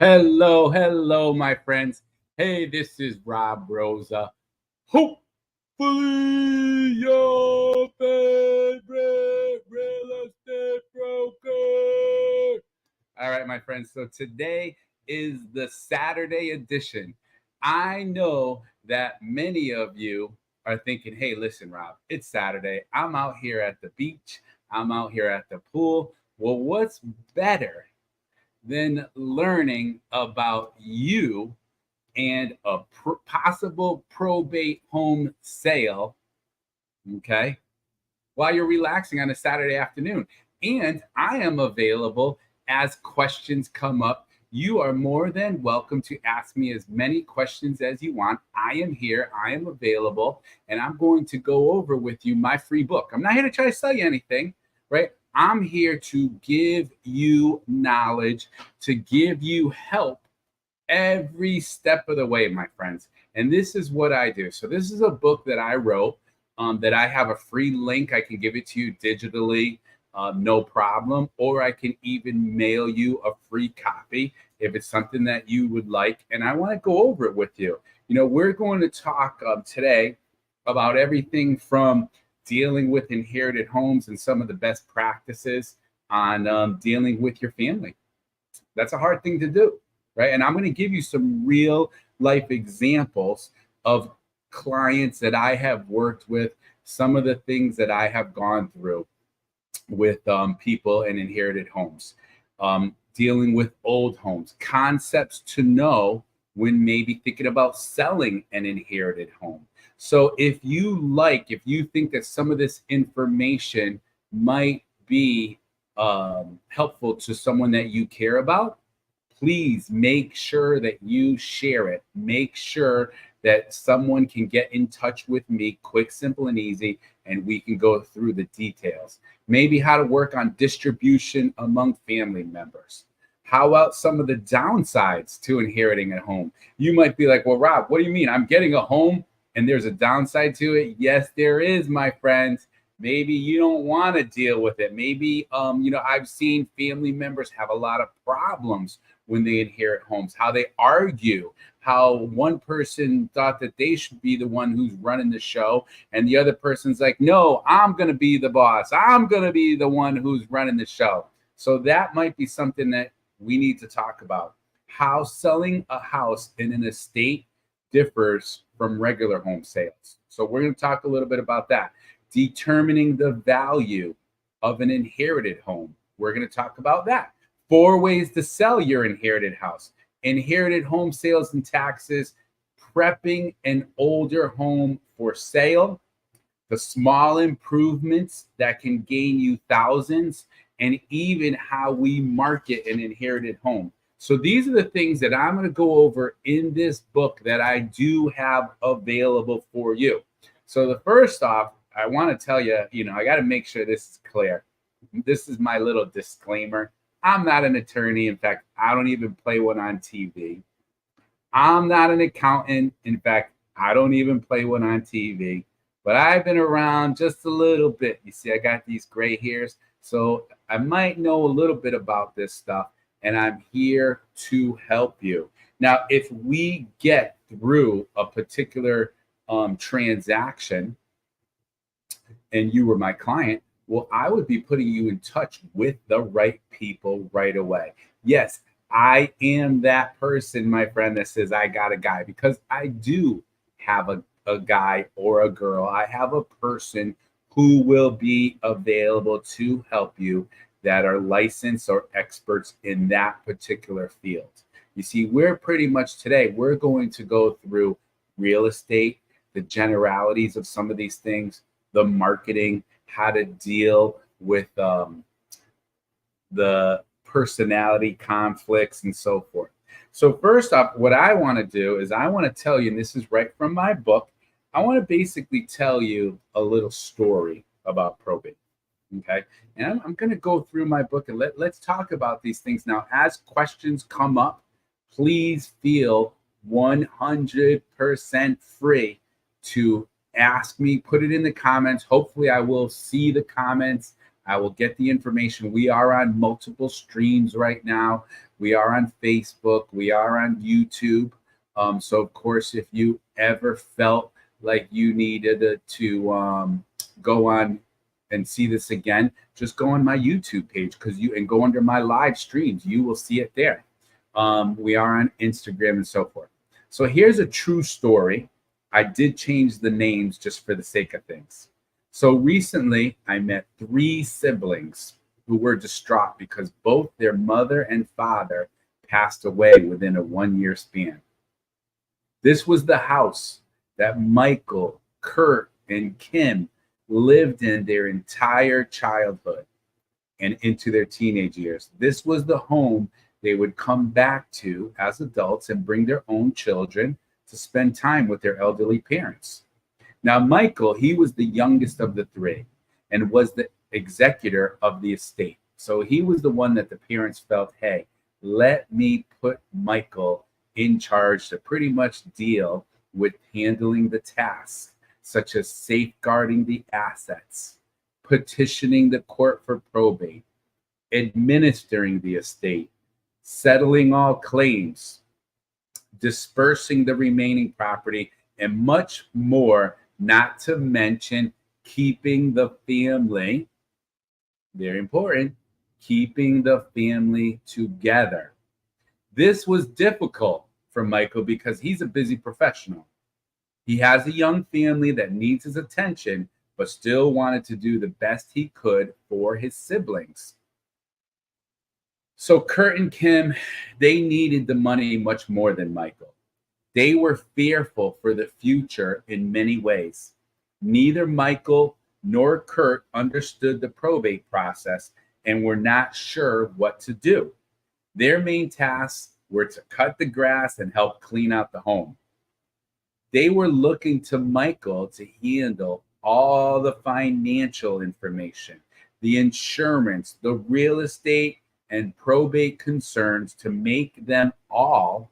Hello, my friends. Hey, this is Rosa. Hopefully, your favorite real estate broker. All right, my friends. So today is the Saturday edition. I know that many of you are thinking, hey, listen, Rob, it's Saturday. I'm out here at the beach, I'm out here at the pool. Well, what's better than learning about you and a possible probate home sale, okay, while you're relaxing on a Saturday afternoon? And I am available as questions come up. You are more than welcome to ask me as many questions as you want. I am here, I am available, and I'm going to go over with you my free book. I'm not here to try to sell you anything, right? I'm here to give you knowledge, to give you help every step of the way, my friends. And this is what I do. So this is a book that I wrote, that I have a free link. I can give it to you digitally, no problem. Or I can even mail you a free copy if it's something that you would like. And I want to go over it with you. We're going to talk today about everything from dealing with inherited homes and some of the best practices on dealing with your family. That's a hard thing to do, right? And I'm going to give you some real life examples of clients that I have worked with, some of the things that I have gone through with people in inherited homes, dealing with old homes, concepts to know when maybe thinking about selling an inherited home. So if you think that some of this information might be helpful to someone that you care about, please make sure that you share it. Make sure that someone can get in touch with me quick, simple, and easy, and we can go through the details. Maybe how to work on distribution among family members. How about some of the downsides to inheriting a home? You might be like, well, Rob, what do you mean? I'm getting a home and there's a downside to it? Yes, there is, my friends. Maybe you don't want to deal with it. Maybe, I've seen family members have a lot of problems when they inherit homes, how they argue, how one person thought that they should be the one who's running the show, and the other person's like, no, I'm going to be the boss. I'm going to be the one who's running the show. So that might be something that we need to talk about. How selling a house in an estate differs from regular home sales. So we're going to talk a little bit about that. Determining the value of an inherited home. We're going to talk about that. 4 ways to sell your inherited house. Inherited home sales and taxes. Prepping an older home for sale. The small improvements that can gain you thousands. And even how we market an inherited home. So these are the things that I'm going to go over in this book that I do have available for you. So the first off, I want to tell you, I got to make sure this is clear. This is my little disclaimer. I'm not an attorney. In fact, I don't even play one on TV. I'm not an accountant. In fact, I don't even play one on TV. But I've been around just a little bit. You see, I got these gray hairs. So I might know a little bit about this stuff. And I'm here to help you. Now, if we get through a particular transaction, and you were my client, well, I would be putting you in touch with the right people right away. Yes, I am that person, my friend, that says I got a guy, because I do have a guy or a girl. I have a person who will be available to help you that are licensed or experts in that particular field. You see, we're going to go through real estate, the generalities of some of these things, the marketing, how to deal with the personality conflicts and so forth. So first off, what I want to do is I want to tell you, and this is right from my book, I want to basically tell you a little story about probate. Okay. And I'm going to go through my book and let's talk about these things. Now, as questions come up, please feel 100% free to ask me, put it in the comments. Hopefully I will see the comments I will get the information. We are on multiple streams right now. We are on Facebook. We are on YouTube. So, of course, if you ever felt like you needed to go on and see this again, just go on my YouTube page and go under my live streams. You will see it there. We are on Instagram and so forth. So here's a true story. I did change the names just for the sake of things. So recently, I met 3 siblings who were distraught because both their mother and father passed away within a 1-year span. This was the house that Michael, Kurt, and Kim lived in their entire childhood and into their teenage years. This was the home they would come back to as adults and bring their own children to spend time with their elderly parents. Now, Michael, he was the youngest of the 3 and was the executor of the estate. So he was the one that the parents felt, hey, let me put Michael in charge to pretty much deal with handling the tasks, such as safeguarding the assets, petitioning the court for probate, administering the estate, settling all claims, dispersing the remaining property, and much more, not to mention keeping the family, very important, keeping the family together. This was difficult for Michael because he's a busy professional. He has a young family that needs his attention, but still wanted to do the best he could for his siblings. So Kurt and Kim, they needed the money much more than Michael. They were fearful for the future in many ways. Neither Michael nor Kurt understood the probate process and were not sure what to do. Their main tasks were to cut the grass and help clean out the home. They were looking to Michael to handle all the financial information, the insurance, the real estate, and probate concerns to make them all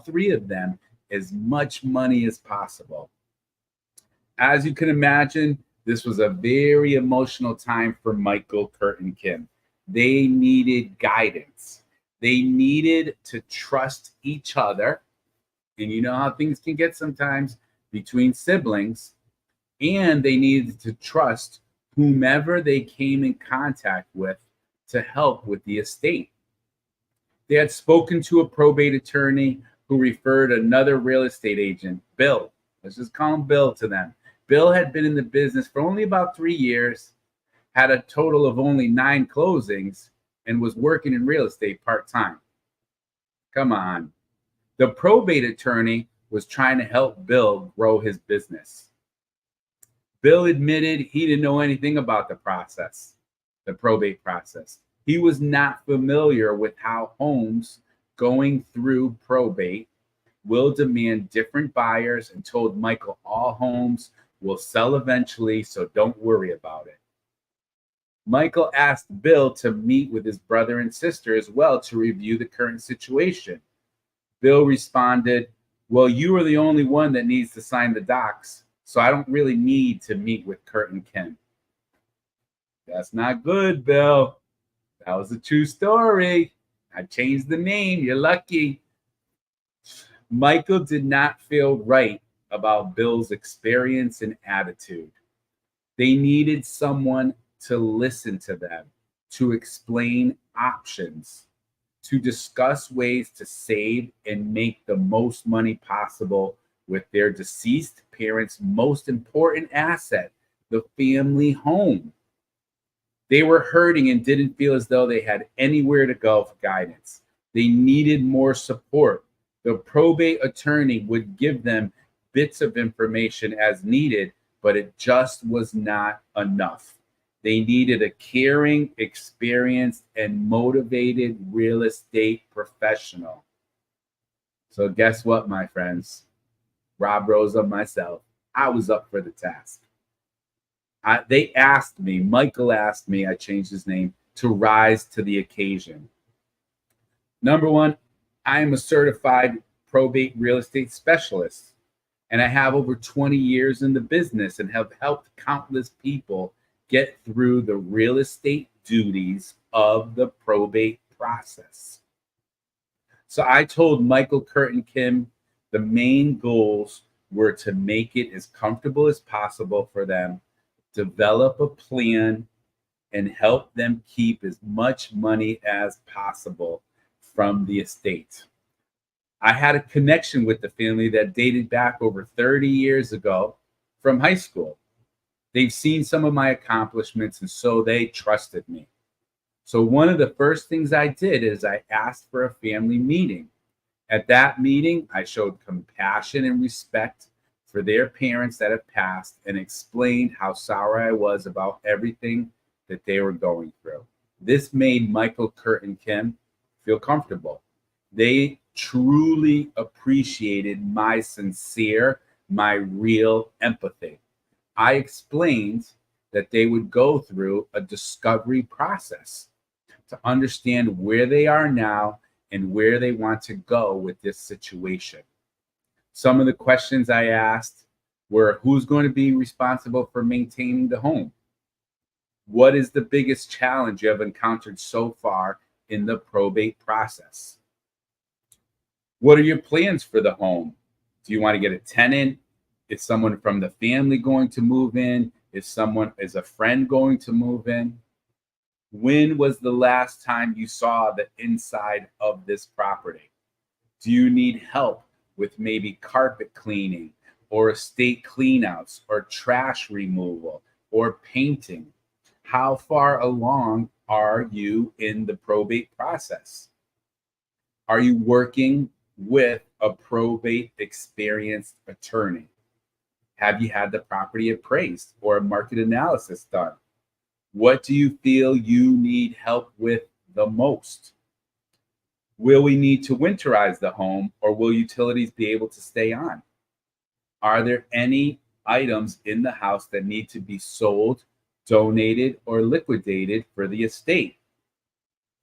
3 of them, as much money as possible. As you can imagine, this was a very emotional time for Michael, Kurt, and Kim. They needed guidance. They needed to trust each other. And you know how things can get sometimes between siblings. And they needed to trust whomever they came in contact with to help with the estate. They had spoken to a probate attorney who referred another real estate agent, Bill. Let's just call him Bill to them. Bill had been in the business for only about 3 years, had a total of only 9 closings, and was working in real estate part-time. Come on. The probate attorney was trying to help Bill grow his business. Bill admitted he didn't know anything about the process, the probate process. He was not familiar with how homes going through probate will demand different buyers, and told Michael all homes will sell eventually, so don't worry about it. Michael asked Bill to meet with his brother and sister as well to review the current situation. Bill responded, well, you are the only one that needs to sign the docs, so I don't really need to meet with Kurt and Kim. That's not good, Bill. That was a true story. I changed the name. You're lucky. Michael did not feel right about Bill's experience and attitude. They needed someone to listen to them, to explain options, to discuss ways to save and make the most money possible with their deceased parents' most important asset, the family home. They were hurting and didn't feel as though they had anywhere to go for guidance. They needed more support. The probate attorney would give them bits of information as needed, but it just was not enough. They needed a caring, experienced, and motivated real estate professional. So guess what, my friends? Rob, Rosa, myself, I was up for the task. They asked me, Michael asked me, I changed his name, to rise to the occasion. Number one, I am a certified probate real estate specialist, and I have over 20 years in the business and have helped countless people get through the real estate duties of the probate process. So I told Michael, Kurt, and Kim the main goals were to make it as comfortable as possible for them, develop a plan, and help them keep as much money as possible from the estate. I had a connection with the family that dated back over 30 years ago from high school. They've seen some of my accomplishments, and so they trusted me. So one of the first things I did is I asked for a family meeting. At that meeting, I showed compassion and respect for their parents that have passed and explained how sorry I was about everything that they were going through. This made Michael, Kurt, and Kim feel comfortable. They truly appreciated my sincere, my real empathy. I explained that they would go through a discovery process to understand where they are now and where they want to go with this situation. Some of the questions I asked were, who's going to be responsible for maintaining the home? What is the biggest challenge you have encountered so far in the probate process? What are your plans for the home? Do you want to get a tenant? Is someone from the family going to move in? Is a friend going to move in? When was the last time you saw the inside of this property? Do you need help with maybe carpet cleaning or estate cleanouts or trash removal or painting? How far along are you in the probate process? Are you working with a probate experienced attorney? Have you had the property appraised or a market analysis done? What do you feel you need help with the most? Will we need to winterize the home, or will utilities be able to stay on? Are there any items in the house that need to be sold, donated, or liquidated for the estate?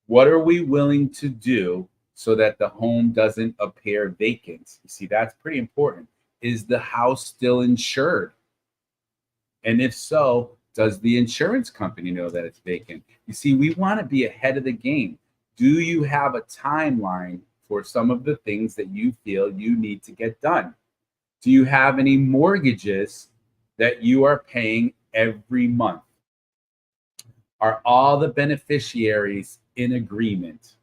What are we willing to do so that the home doesn't appear vacant? You see, that's pretty important. Is the house still insured? And if so, does the insurance company know that it's vacant? You see, we want to be ahead of the game. Do you have a timeline for some of the things that you feel you need to get done? Do you have any mortgages that you are paying every month? Are all the beneficiaries in agreement?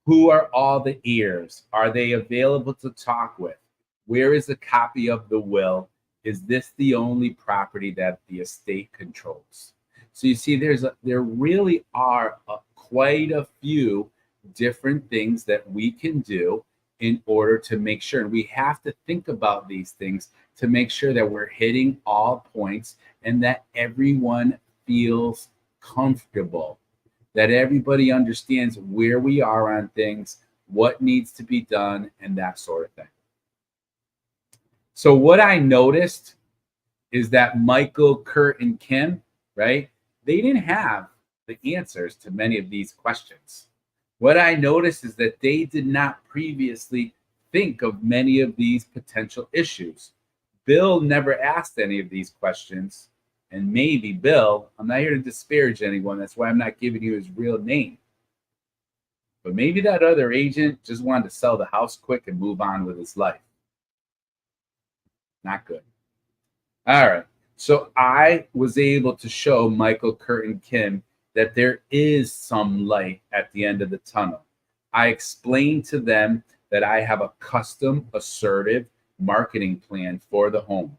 Who are all the heirs? Are they available to talk with? Where is a copy of the will? Is this the only property that the estate controls? So you see, there really are quite a few different things that we can do in order to make sure. And we have to think about these things to make sure that we're hitting all points and that everyone feels comfortable, that everybody understands where we are on things, what needs to be done, and that sort of thing. So what I noticed is that Michael, Kurt, and Kim, right, they didn't have the answers to many of these questions. What I noticed is that they did not previously think of many of these potential issues. Bill never asked any of these questions. And maybe Bill, I'm not here to disparage anyone. That's why I'm not giving you his real name. But maybe that other agent just wanted to sell the house quick and move on with his life. Not good. All right. So I was able to show Michael, Kurt, and Kim that there is some light at the end of the tunnel. I explained to them that I have a custom, assertive marketing plan for the home.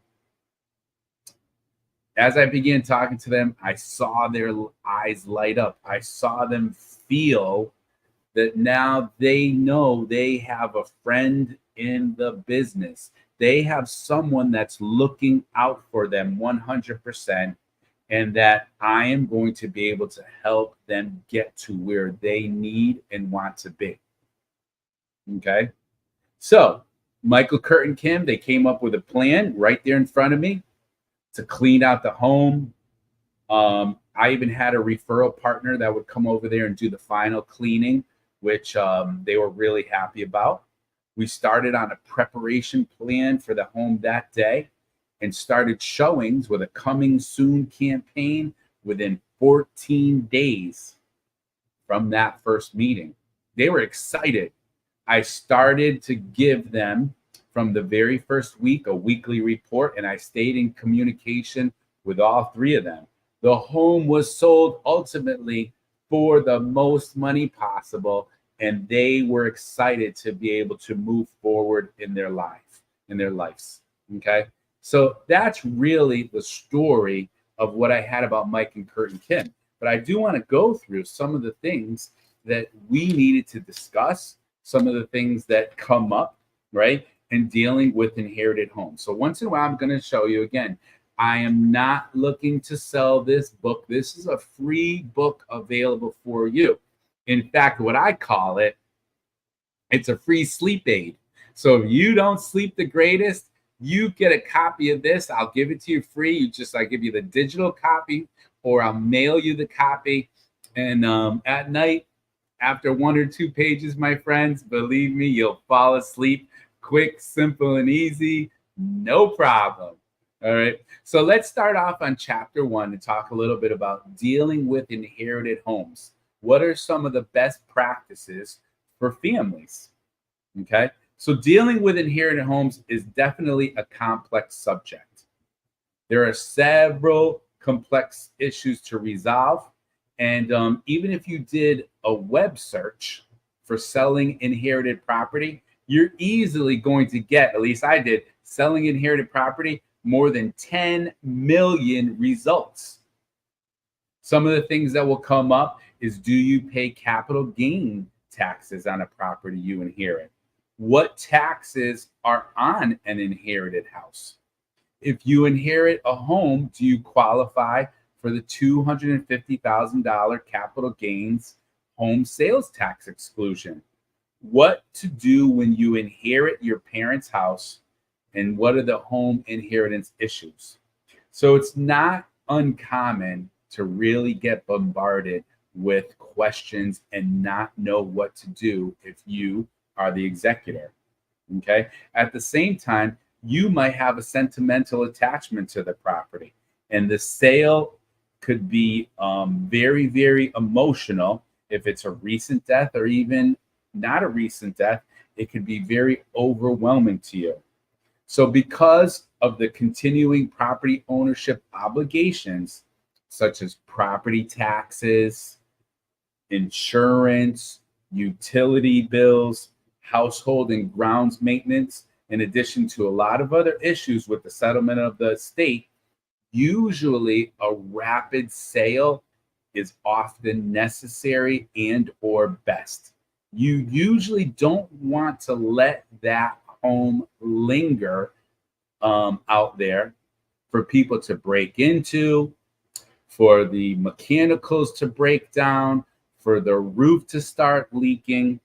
As I began talking to them, I saw their eyes light up. I saw them feel that now they know they have a friend in the business. They have someone that's looking out for them 100%, and that I am going to be able to help them get to where they need and want to be. Okay? So, Michael, Kurt, and Kim, they came up with a plan right there in front of me to clean out the home. I even had a referral partner that would come over there and do the final cleaning, which they were really happy about. We started on a preparation plan for the home that day and started showings with a coming soon campaign within 14 days from that first meeting. They were excited. I started to give them from the very first week a weekly report, and I stayed in communication with all three of them. The home was sold ultimately for the most money possible, and they were excited to be able to move forward in their lives. Okay. So that's really the story of what I had about Mike and Kurt and Kim. But I do want to go through some of the things that we needed to discuss, some of the things that come up, right, in dealing with inherited homes. So once in a while, I'm going to show you again. I am not looking to sell this book. This is a free book available for you. In fact, what I call it, it's a free sleep aid. So if you don't sleep the greatest, you get a copy of this. I'll give it to you free. I give you the digital copy, or I'll mail you the copy. And at night, after 1 or 2 pages, my friends, believe me, you'll fall asleep quick, simple, and easy. No problem. All right. So let's start off on chapter 1 and talk a little bit about dealing with inherited homes. What are some of the best practices for families? Okay. So dealing with inherited homes is definitely a complex subject. There are several complex issues to resolve. And even if you did a web search for selling inherited property, you're easily going to get, at least I did, selling inherited property, more than 10 million results. Some of the things that will come up is, do you pay capital gain taxes on a property you inherit? What taxes are on an inherited house? If you inherit a home, do you qualify for the $250,000 capital gains home sales tax exclusion? What to do when you inherit your parents' house, and what are the home inheritance issues? So it's not uncommon to really get bombarded with questions and not know what to do if you are the executor. Okay. At the same time, you might have a sentimental attachment to the property, and the sale could be very, very emotional. If it's a recent death, or even not a recent death, it could be very overwhelming to you. So because of the continuing property ownership obligations, such as property taxes, insurance, utility bills, household and grounds maintenance, in addition to a lot of other issues with the settlement of the estate, usually a rapid sale is often necessary and or best. You usually don't want to let that home linger out there for people to break into, for the mechanicals to break down, for the roof to start leaking.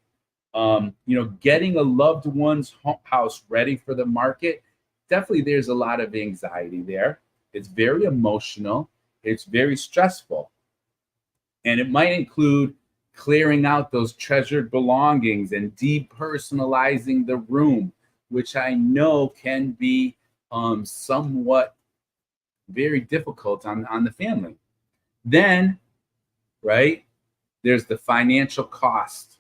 Getting a loved one's house ready for the market, definitely there's a lot of anxiety there. It's very emotional. It's very stressful. And it might include clearing out those treasured belongings and depersonalizing the room, which I know can be somewhat very difficult on the family. Then, right, there's the financial cost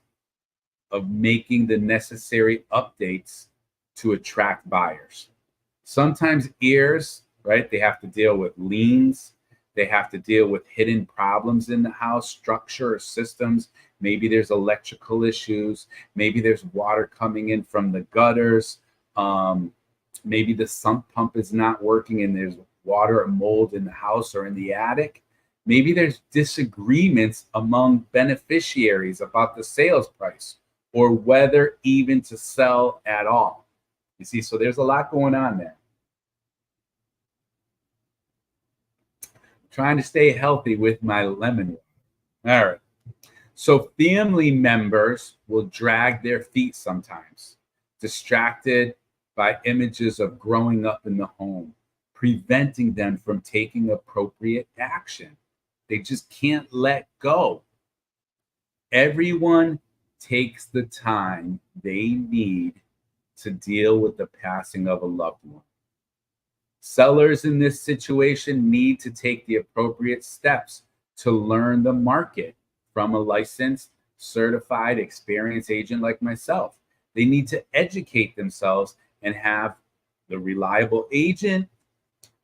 of making the necessary updates to attract buyers. Sometimes heirs, right, they have to deal with liens. They have to deal with hidden problems in the house, structure or systems. Maybe there's electrical issues. Maybe there's water coming in from the gutters. Maybe the sump pump is not working and there's water or mold in the house or in the attic. Maybe there's disagreements among beneficiaries about the sales price, or whether even to sell at all. You see, so there's a lot going on there. Trying to stay healthy with my lemon water. All right. So family members will drag their feet sometimes, distracted by images of growing up in the home, preventing them from taking appropriate action. They just can't let go. Everyone takes the time they need to deal with the passing of a loved one. Sellers in this situation need to take the appropriate steps to learn the market from a licensed, certified, experienced agent like myself. They need to educate themselves and have the reliable agent,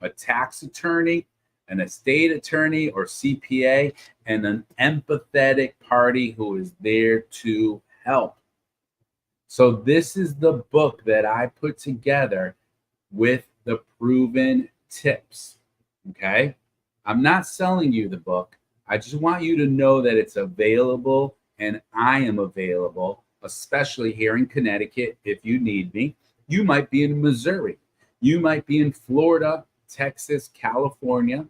a tax attorney, an estate attorney or CPA, and an empathetic party who is there to help. So, this is the book that I put together with the proven tips. Okay. I'm not selling you the book. I just want you to know that it's available and I am available, especially here in Connecticut if you need me. You might be in Missouri. You might be in Florida, Texas, California.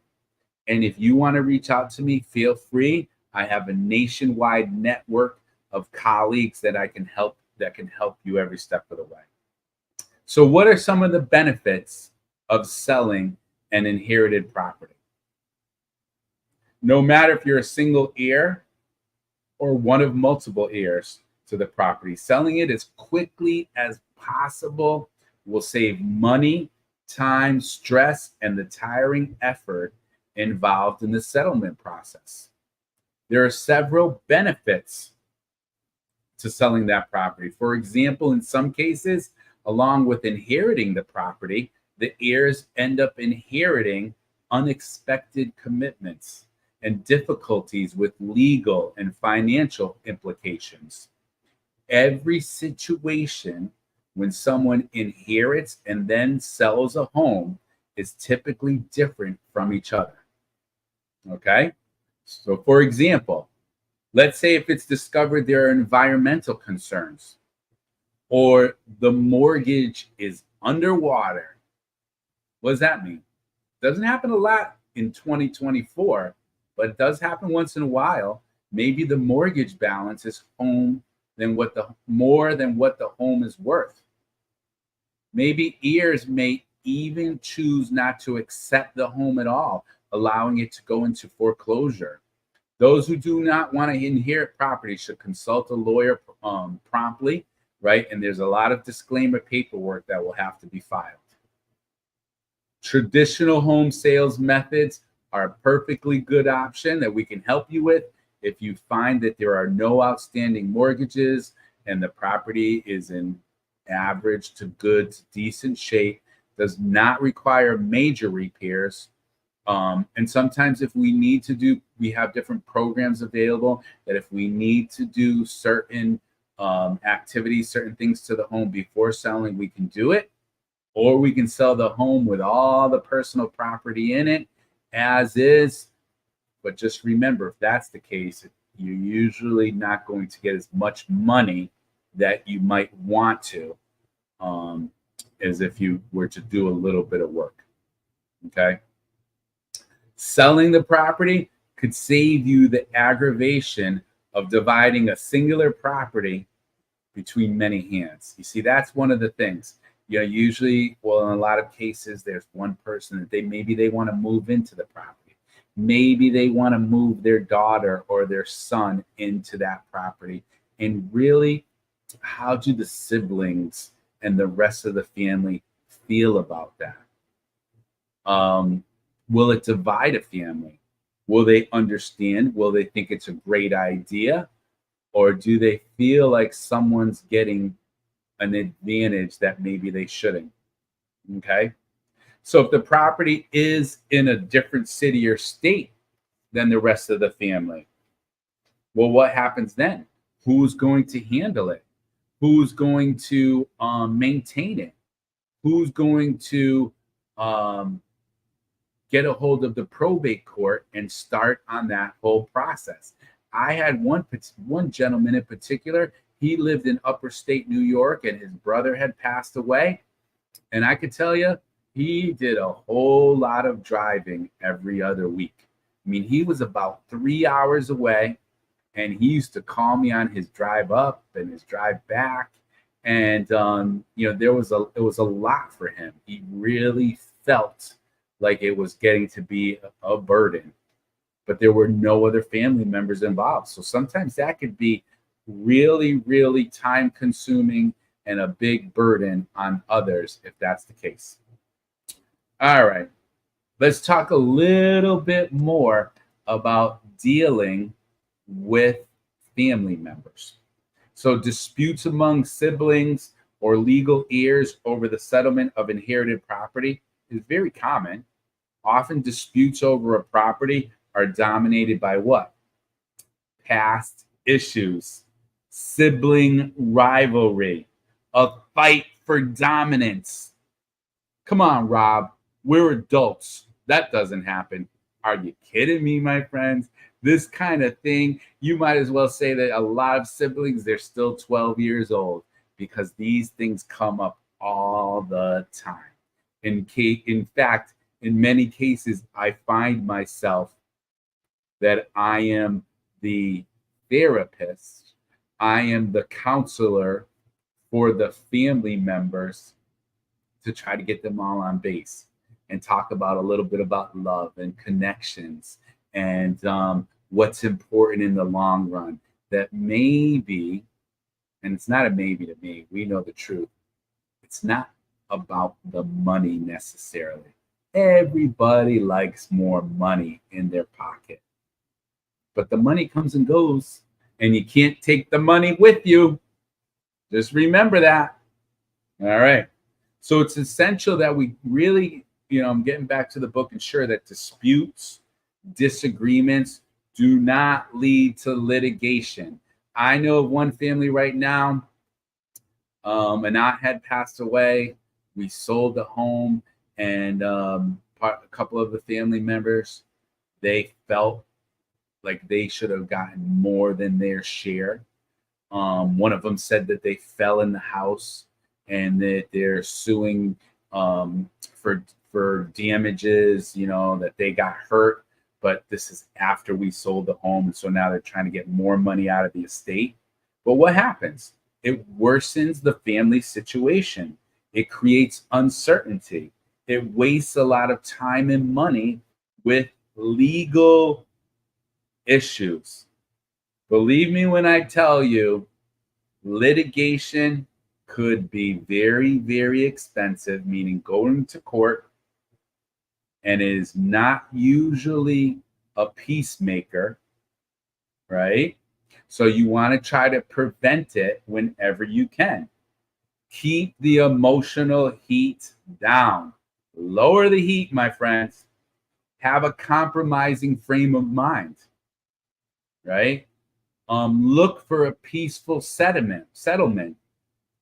And if you want to reach out to me, feel free. I have a nationwide network of colleagues that can help you every step of the way. So what are some of the benefits of selling an inherited property? No matter if you're a single heir or one of multiple heirs to the property, selling it as quickly as possible will save money, time, stress, and the tiring effort involved in the settlement process. There are several benefits to selling that property. For example, in some cases, along with inheriting the property, the heirs end up inheriting unexpected commitments and difficulties with legal and financial implications. Every situation when someone inherits and then sells a home is typically different from each other. Okay? So, for example, let's say if it's discovered there are environmental concerns, or the mortgage is underwater. What does that mean? Doesn't happen a lot in 2024, but it does happen once in a while. Maybe the mortgage balance is more than what the home is worth. Maybe heirs may even choose not to accept the home at all, allowing it to go into foreclosure. Those who do not want to inherit property should consult a lawyer promptly, right? And there's a lot of disclaimer paperwork that will have to be filed. Traditional home sales methods are a perfectly good option that we can help you with if you find that there are no outstanding mortgages and the property is in average to good to decent shape, does not require major repairs. And sometimes if we need to do, we have different programs available that if we need to do certain activities, certain things to the home before selling, we can do it. Or we can sell the home with all the personal property in it as is. But just remember, if that's the case, you're usually not going to get as much money that you might want to as if you were to do a little bit of work. Okay. Selling the property could save you the aggravation of dividing a singular property between many hands. You see, that's one of the things. Usually, well, in a lot of cases, there's one person that they want to move into the property. Maybe they want to move their daughter or their son into that property. And really, how do the siblings and the rest of the family feel about that? Will it divide a family? Will they understand? Will they think it's a great idea? Or do they feel like someone's getting an advantage that maybe they shouldn't? Okay. So if the property is in a different city or state than the rest of the family, well, what happens then? Who's going to handle it? Who's going to maintain it? Who's going to get a hold of the probate court and start on that whole process? I had one gentleman in particular. He lived in upper state New York and his brother had passed away. And I could tell you, he did a whole lot of driving every other week. I mean, he was about 3 hours away and he used to call me on his drive up and his drive back. And, it was a lot for him. He really felt like it was getting to be a burden, but there were no other family members involved. So sometimes that could be really, really time consuming and a big burden on others if that's the case. All right. Let's talk a little bit more about dealing with family members. So, disputes among siblings or legal heirs over the settlement of inherited property is very common. Often, disputes over a property are dominated by what? Past issues, sibling rivalry, a fight for dominance. Come on, Rob. We're adults. That doesn't happen. Are you kidding me, my friends? This kind of thing, you might as well say that a lot of siblings, they're still 12 years old because these things come up all the time. In fact, in many cases, I find myself that I am the therapist, I am the counselor for the family members to try to get them all on base and talk about a little bit about love and connections and what's important in the long run. That maybe, and it's not a maybe to me, we know the truth. It's not about the money necessarily. Everybody likes more money in their pocket, but the money comes and goes, and you can't take the money with you. Just remember that. All right. So it's essential that we really, I'm getting back to the book, ensure that disputes, disagreements do not lead to litigation. I know of one family right now, an aunt had passed away. We sold the home, and a couple of the family members, they felt like they should have gotten more than their share. One of them said that they fell in the house and that they're suing for damages, that they got hurt. But this is after we sold the home, and so now they're trying to get more money out of the estate. But what happens? It worsens the family situation. It creates uncertainty. It wastes a lot of time and money with legal issues. Believe me when I tell you, litigation could be very, very expensive, meaning going to court, and is not usually a peacemaker, right? So you want to try to prevent it whenever you can. Keep the emotional heat down. Lower the heat, my friends. Have a compromising frame of mind, right? Look for a peaceful settlement.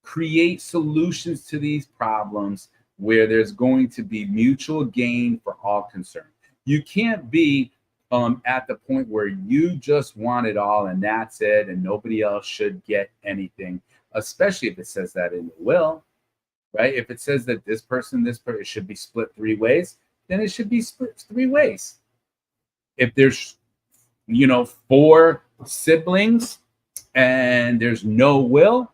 Create solutions to these problems where there's going to be mutual gain for all concerned. You can't be at the point where you just want it all and that's it, and nobody else should get anything, especially if it says that in the will, right? If it says that this person, it should be split 3 ways, then it should be split 3 ways. If there's, 4 siblings and there's no will,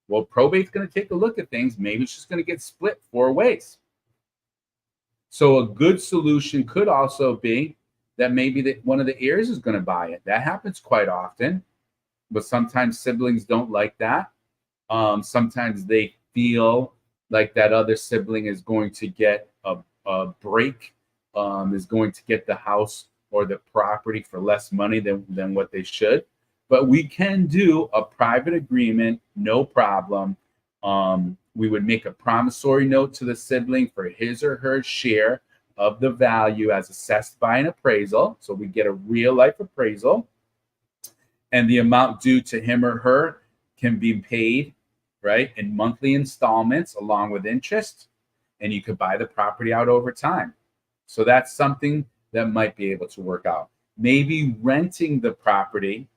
well, probate's going to take a look at things. Maybe it's just going to get split 4 ways. So a good solution could also be that maybe one of the heirs is going to buy it. That happens quite often, but sometimes siblings don't like that. Sometimes they feel like that other sibling is going to get a break, is going to get the house or the property for less money than what they should. But we can do a private agreement, no problem. We would make a promissory note to the sibling for his or her share of the value as assessed by an appraisal. So we get a real life appraisal, and the amount due to him or her can be paid, right, in monthly installments along with interest, and you could buy the property out over time. So that's something that might be able to work out. Maybe renting the property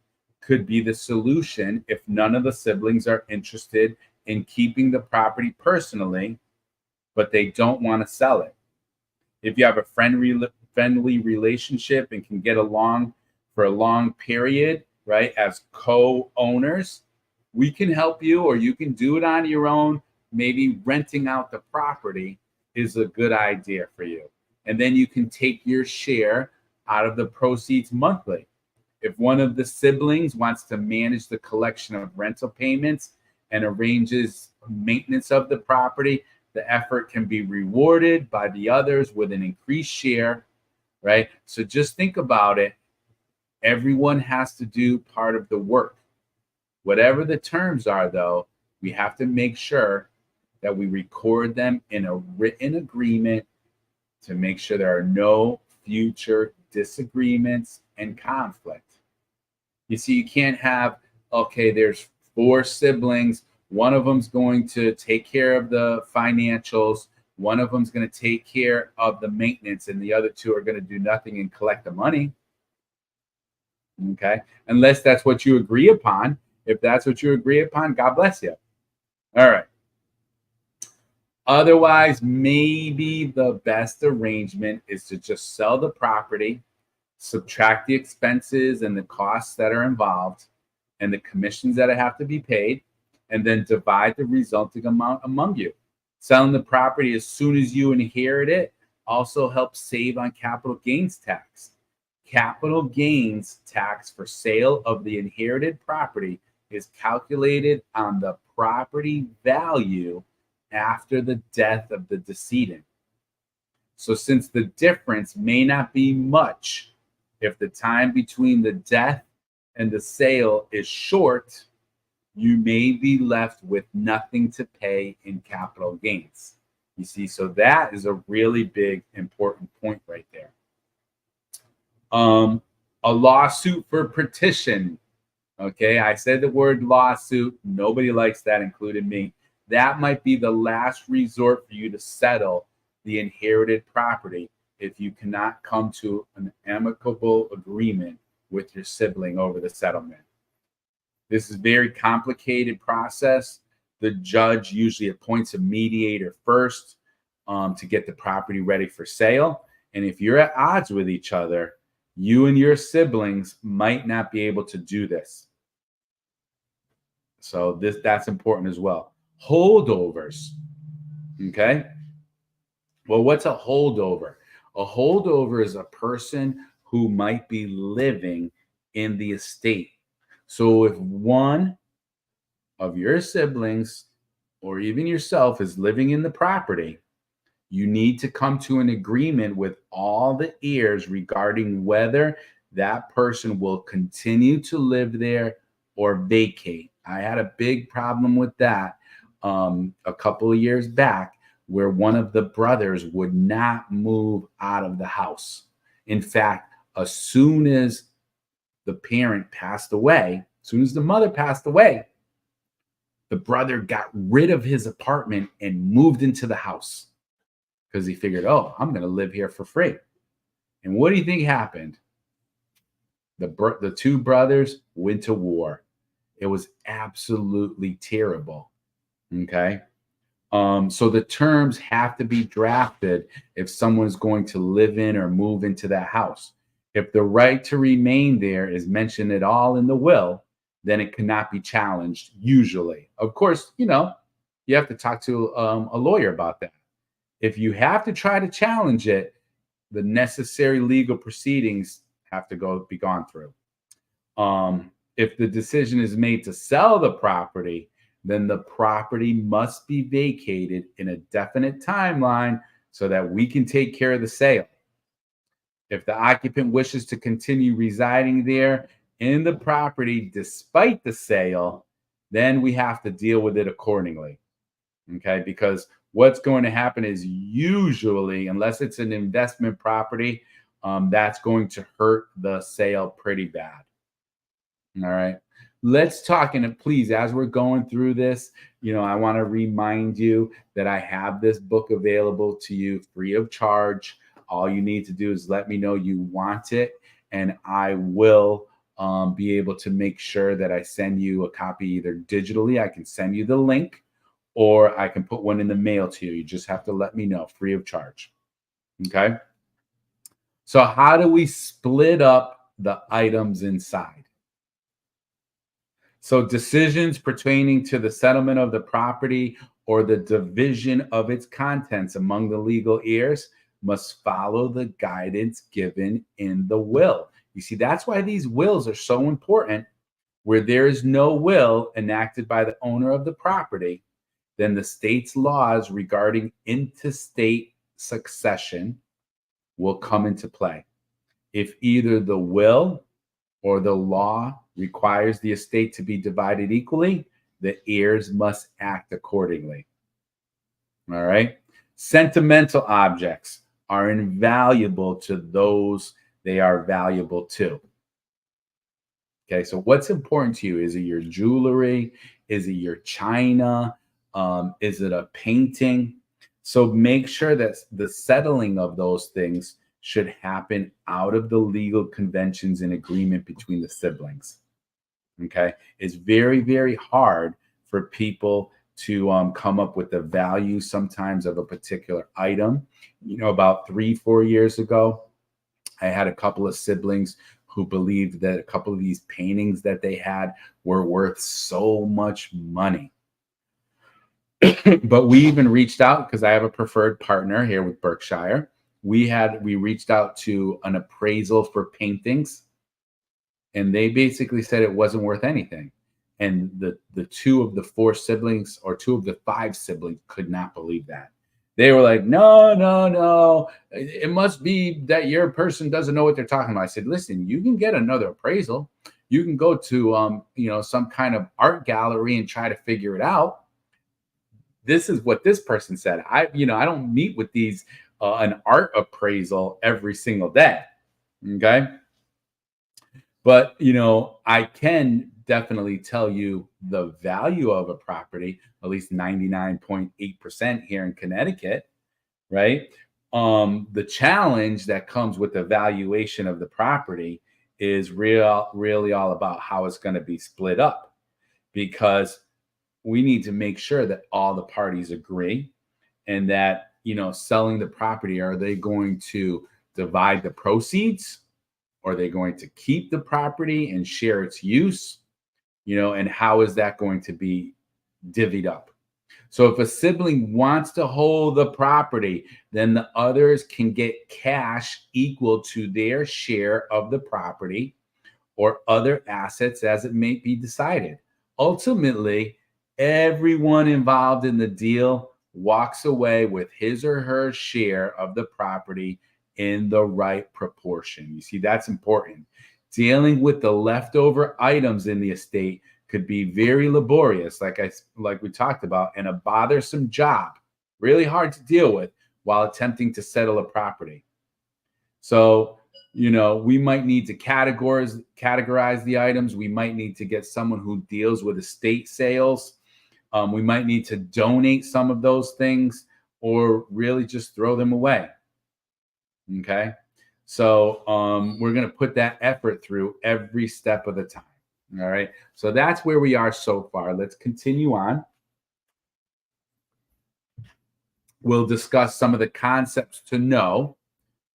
could be the solution if none of the siblings are interested in keeping the property personally, but they don't want to sell it. If you have a friendly relationship and can get along for a long period, right, as co-owners, we can help you, or you can do it on your own. Maybe renting out the property is a good idea for you. And then you can take your share out of the proceeds monthly. If one of the siblings wants to manage the collection of rental payments and arranges maintenance of the property, the effort can be rewarded by the others with an increased share, right? So just think about it. Everyone has to do part of the work. Whatever the terms are, though, we have to make sure that we record them in a written agreement to make sure there are no future disagreements and conflict. You see, you can't have, okay, there's 4 siblings. One of them's going to take care of the financials. One of them's going to take care of the maintenance, and the other 2 are going to do nothing and collect the money. Okay. Unless that's what you agree upon. If that's what you agree upon, God bless you. All right. Otherwise, maybe the best arrangement is to just sell the property, subtract the expenses and the costs that are involved and the commissions that have to be paid, and then divide the resulting amount among you. Selling the property as soon as you inherit it also helps save on capital gains tax. Capital gains tax for sale of the inherited property is calculated on the property value after the death of the decedent. So since the difference may not be much, if the time between the death and the sale is short, you may be left with nothing to pay in capital gains. You see, so that is a really big, important point right there. A lawsuit for petition. Okay, I said the word lawsuit. Nobody likes that, including me. That might be the last resort for you to settle the inherited property if you cannot come to an amicable agreement with your sibling over the settlement. This is a very complicated process. The judge usually appoints a mediator first to get the property ready for sale. And if you're at odds with each other, you and your siblings might not be able to do this. So that's important as well. Holdovers. Okay. Well, what's a holdover? A holdover is a person who might be living in the estate. So if one of your siblings or even yourself is living in the property, you need to come to an agreement with all the heirs regarding whether that person will continue to live there or vacate. I had a big problem with that a couple of years back, where one of the brothers would not move out of the house. In fact, as soon as the parent passed away, as soon as the mother passed away, the brother got rid of his apartment and moved into the house because he figured, oh, I'm going to live here for free. And what do you think happened? The 2 brothers went to war. It was absolutely terrible. Okay. So the terms have to be drafted if someone's going to live in or move into that house. If the right to remain there is mentioned at all in the will, then it cannot be challenged usually. Of course, you have to talk to a lawyer about that. If you have to try to challenge it, the necessary legal proceedings have to be gone through. If the decision is made to sell the property, then the property must be vacated in a definite timeline so that we can take care of the sale. If the occupant wishes to continue residing there in the property despite the sale, then we have to deal with it accordingly. Okay, because what's going to happen is usually, unless it's an investment property, that's going to hurt the sale pretty bad. All right. Let's talk, and please, as we're going through this, I want to remind you that I have this book available to you free of charge. All you need to do is let me know you want it, and I will be able to make sure that I send you a copy either digitally. I can send you the link, or I can put one in the mail to you. You just have to let me know, free of charge. Okay. So how do we split up the items inside? So decisions pertaining to the settlement of the property or the division of its contents among the legal heirs must follow the guidance given in the will. You see, that's why these wills are so important. Where there is no will enacted by the owner of the property, then the state's laws regarding intestate succession will come into play. If either the will or the law requires the estate to be divided equally, the heirs must act accordingly. All right. Sentimental objects are invaluable to those they are valuable to. Okay. So, what's important to you? Is it your jewelry? Is it your china? Is it a painting? So, make sure that the settling of those things should happen out of the legal conventions and agreement between the siblings. Okay. It's very, very hard for people to come up with the value sometimes of a particular item. About 3-4 years ago, I had a couple of siblings who believed that a couple of these paintings that they had were worth so much money. But we even reached out, because I have a preferred partner here with Berkshire. We reached out to an appraisal for paintings, and they basically said it wasn't worth anything. And the 2 of the 4 siblings, or 2 of the 5 siblings, could not believe that. They were like, no, it must be that your person doesn't know what they're talking about. I said, listen, you can get another appraisal. You can go to some kind of art gallery and try to figure it out. This is what this person said. I don't meet with these an art appraisal every single day. Okay. But, I can definitely tell you the value of a property, at least 99.8% here in Connecticut, right? The challenge that comes with the valuation of the property is really all about how it's going to be split up, because we need to make sure that all the parties agree, and that, selling the property, are they going to divide the proceeds? Are they going to keep the property and share its use? And how is that going to be divvied up? So if a sibling wants to hold the property, then the others can get cash equal to their share of the property or other assets as it may be decided. Ultimately, everyone involved in the deal walks away with his or her share of the property in the right proportion. You see, that's important. Dealing with the leftover items in the estate could be very laborious, like we talked about, and a bothersome job, really hard to deal with while attempting to settle a property. So, we might need to categorize the items. We might need to get someone who deals with estate sales. We might need to donate some of those things, or really just throw them away. Okay. So we're going to put that effort through every step of the time. All right. So that's where we are so far. Let's continue on. We'll discuss some of the concepts to know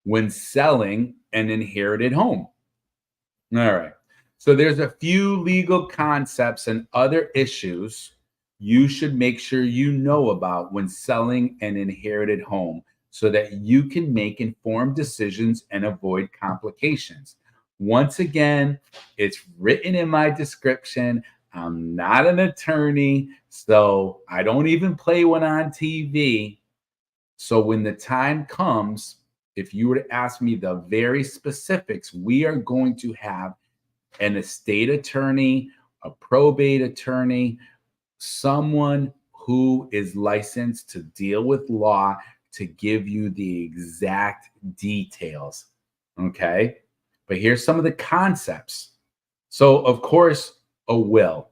when selling an inherited home. All right. So there's a few legal concepts and other issues you should make sure you know about when selling an inherited home, so that you can make informed decisions and avoid complications. Once again, it's written in my description. I'm not an attorney, so I don't even play one on TV. So when the time comes, if you were to ask me the very specifics, we are going to have an estate attorney, a probate attorney, someone who is licensed to deal with law, to give you the exact details. Okay. But here's some of the concepts. So, of course, a will.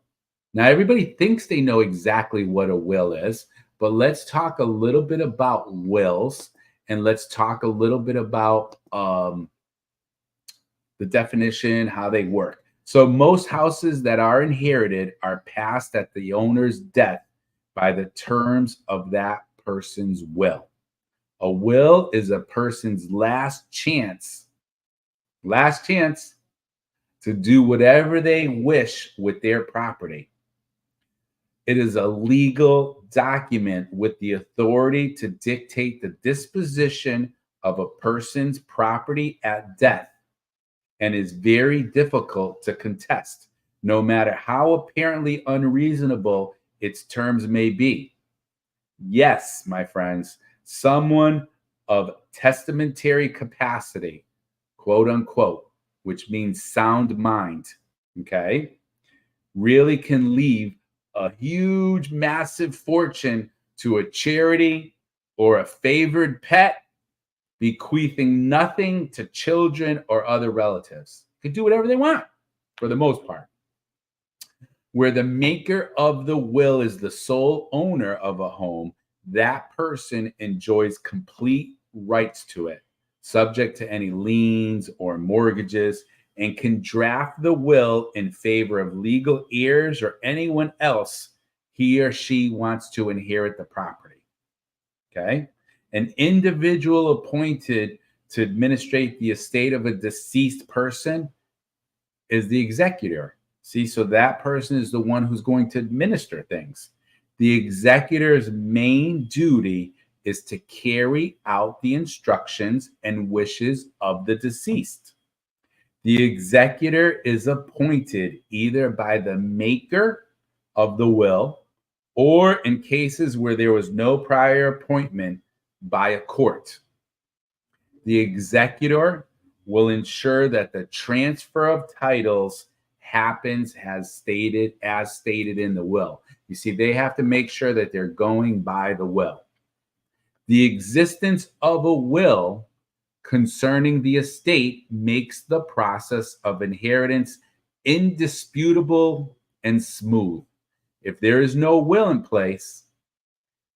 Now, everybody thinks they know exactly what a will is, but let's talk a little bit about wills, and let's talk a little bit about the definition, how they work. So most houses that are inherited are passed at the owner's death by the terms of that person's will. A will is a person's last chance to do whatever they wish with their property. It is a legal document with the authority to dictate the disposition of a person's property at death, and is very difficult to contest, no matter how apparently unreasonable its terms may be. Yes, my friends, someone of testamentary capacity, quote unquote, which means sound mind, okay, really can leave a huge, massive fortune to a charity or a favored pet, bequeathing nothing to children or other relatives. Could do whatever they want for the most part. Where the maker of the will is the sole owner of a home, that person enjoys complete rights to it, subject to any liens or mortgages, and can draft the will in favor of legal heirs or anyone else he or she wants to inherit the property. Okay. An individual appointed to administrate the estate of a deceased person is the executor. See, so that person is the one who's going to administer things. The executor's main duty is to carry out the instructions and wishes of the deceased. The executor is appointed either by the maker of the will or, in cases where there was no prior appointment, by a court. The executor will ensure that the transfer of titles happens as stated in the will. You see, they have to make sure that they're going by the will. The existence of a will concerning the estate makes the process of inheritance indisputable and smooth. If there is no will in place,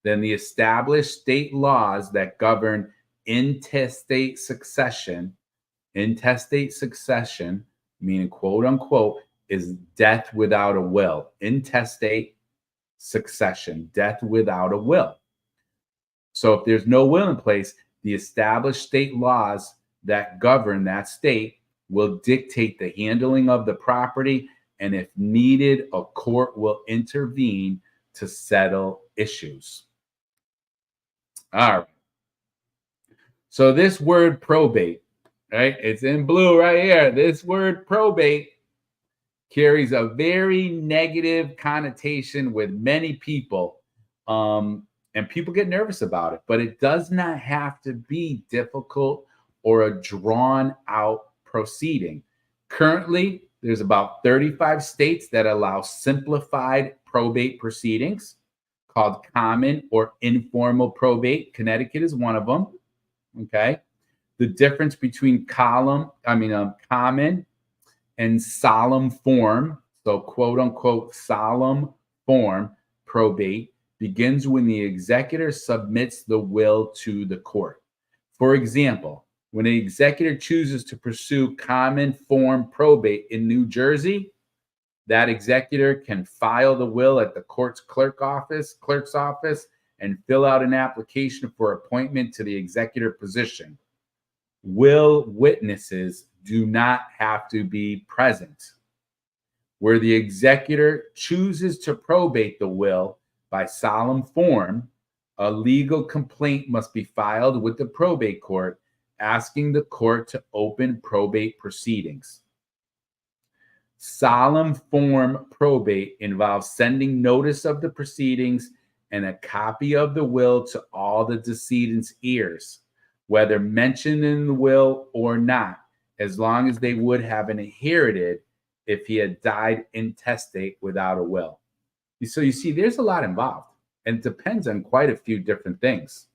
then the established state laws that govern intestate succession, meaning quote unquote, is death without a will. Intestate succession, death without a will. So if there's no will in place, the established state laws that govern that state will dictate the handling of the property, and if needed, a court will intervene to settle issues. All right. So this word probate, right? It's in blue right here. This word probate carries a very negative connotation with many people. And people get nervous about it, but it does not have to be difficult or a drawn out proceeding. Currently, there's about 35 states that allow simplified probate proceedings called common or informal probate. Connecticut is one of them. Okay. The difference between common and solemn form, so quote unquote solemn form probate, begins when the executor submits the will to the court. For example, when an executor chooses to pursue common form probate in New Jersey, that executor can file the will at the court's clerk's office, and fill out an application for appointment to the executor position. Will witnesses do not have to be present. Where the executor chooses to probate the will by solemn form, a legal complaint must be filed with the probate court, asking the court to open probate proceedings. Solemn form probate involves sending notice of the proceedings and a copy of the will to all the decedent's ears, whether mentioned in the will or not, as long as they would have inherited if he had died intestate without a will. So you see, there's a lot involved, and it depends on quite a few different things.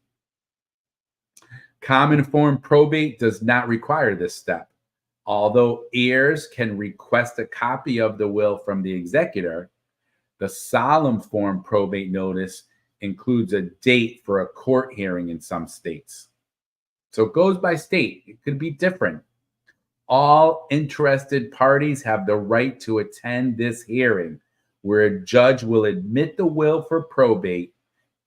Common form probate does not require this step. Although heirs can request a copy of the will from the executor, the solemn form probate notice includes a date for a court hearing in some states. So it goes by state. It could be different. All interested parties have the right to attend this hearing, where a judge will admit the will for probate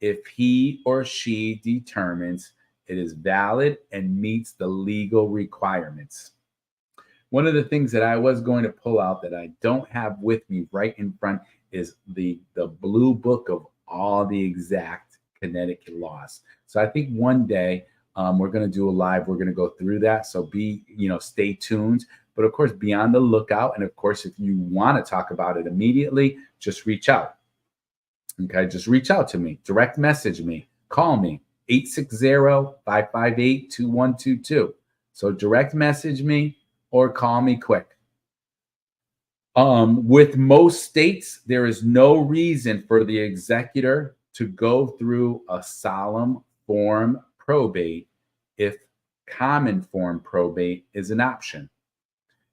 if he or she determines it is valid and meets the legal requirements. One of the things that I was going to pull out that I don't have with me right in front is the blue book of all the exact Connecticut laws. So I think one day we're going to do a live. We're going to go through that. So stay tuned. But of course, be on the lookout. And of course, if you want to talk about it immediately, just reach out. Okay, just reach out to me, direct message me, call me, 860-558-2122. So direct message me or call me quick. With most states, there is no reason for the executor to go through a solemn form probate if common form probate is an option.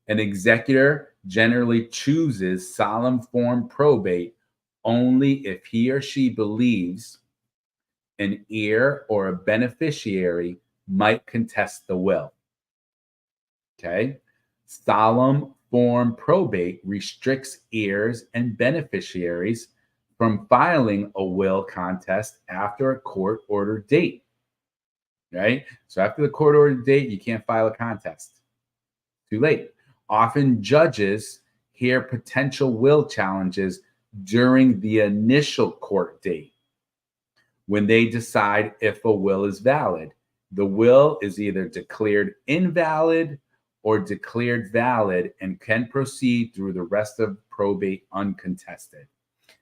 An executor generally chooses solemn form probate only if he or she believes an heir or a beneficiary might contest the will. Okay. Solemn form probate restricts heirs and beneficiaries from filing a will contest after a court ordered date. Right. So after the court ordered date, you can't file a contest. Too late. Often judges hear potential will challenges during the initial court date when they decide if a will is valid. The will is either declared invalid or declared valid and can proceed through the rest of probate uncontested.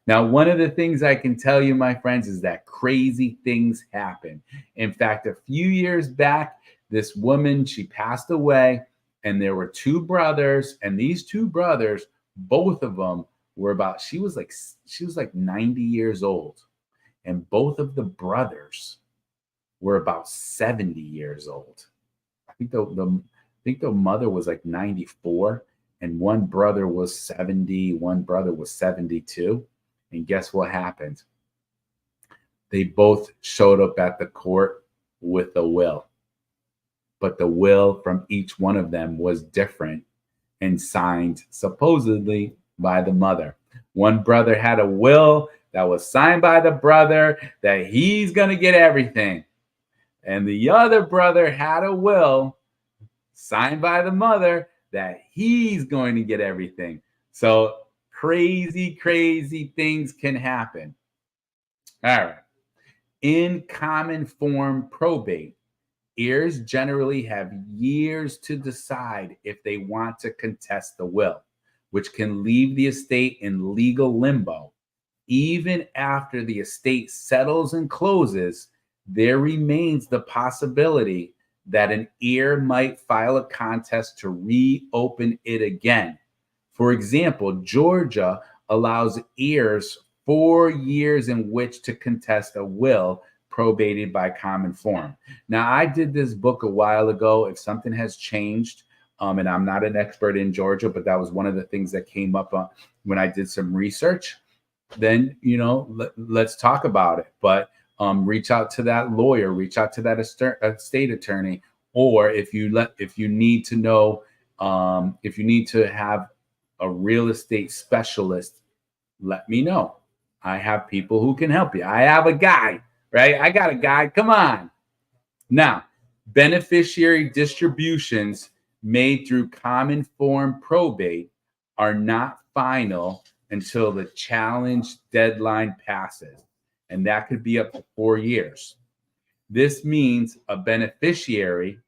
Now, one of the things I can tell you, my friends, is that crazy things happen. In fact, a few years back, this woman, she passed away, and there were two brothers, and these two brothers, both of them were about, she was like 90 years old, and both of the brothers were about 70 years old. I think the mother was like 94, and one brother was 70, one brother was 72. And guess what happened? They both showed up at the court with a will. But the will from each one of them was different and signed supposedly by the mother. One brother had a will that was signed by the brother that he's going to get everything. And the other brother had a will signed by the mother that he's going to get everything. So crazy things can happen. All right. In common form probate, heirs generally have years to decide if they want to contest the will, which can leave the estate in legal limbo. Even after the estate settles and closes, there remains the possibility that an heir might file a contest to reopen it again. For example, Georgia allows heirs 4 years in which to contest a will probated by common form. Now, I did this book a while ago. If something has changed, and I'm not an expert in Georgia, but that was one of the things that came up when I did some research, then, let's talk about it. But reach out to that lawyer, reach out to that estate attorney, or if you need to know, if you need to have a real estate specialist, let me know. I have people who can help you. I have a guy, right? I got a guy. Come on. Now, beneficiary distributions made through common form probate are not final until the challenge deadline passes, and that could be up to 4 years. This means a beneficiary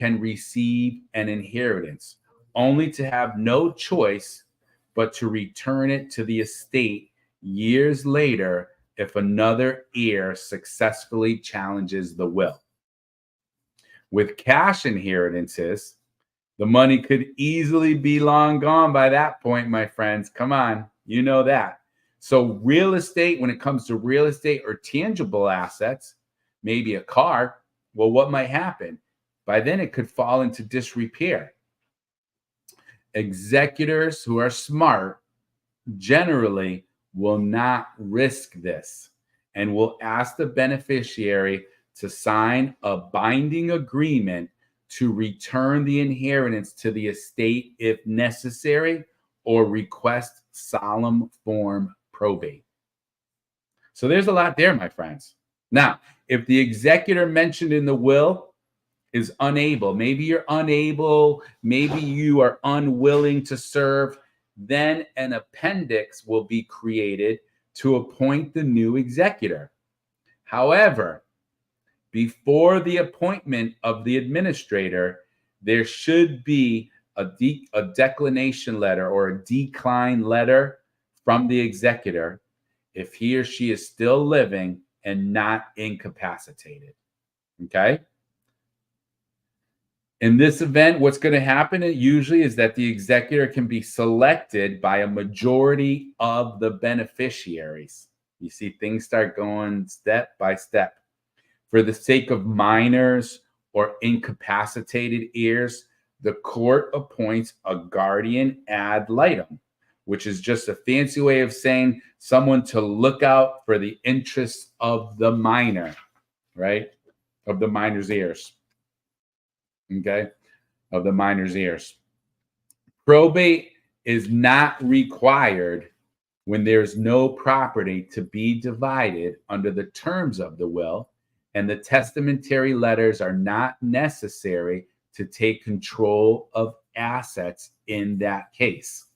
can receive an inheritance only to have no choice but to return it to the estate years later if another heir successfully challenges the will. With cash inheritances, the money could easily be long gone by that point, my friends. Come on, you know that. So real estate, when it comes to real estate or tangible assets, maybe a car, well, what might happen? By then it could fall into disrepair. Executors who are smart generally will not risk this and will ask the beneficiary to sign a binding agreement to return the inheritance to the estate if necessary, or request solemn form probate. So there's a lot there, my friends. Now, if the executor mentioned in the will is unable, maybe you're unable, maybe you are unwilling to serve, then an appendix will be created to appoint the new executor. However, before the appointment of the administrator, there should be a declination letter or a decline letter from the executor, if he or she is still living and not incapacitated. Okay? In this event, what's going to happen usually is that the executor can be selected by a majority of the beneficiaries. You see, things start going step by step. For the sake of minors or incapacitated heirs, the court appoints a guardian ad litem, which is just a fancy way of saying someone to look out for the interests of the minor, right? Of the minor's heirs. Okay? Of the minor's heirs. Probate is not required when there's no property to be divided under the terms of the will, and the testamentary letters are not necessary to take control of assets in that case.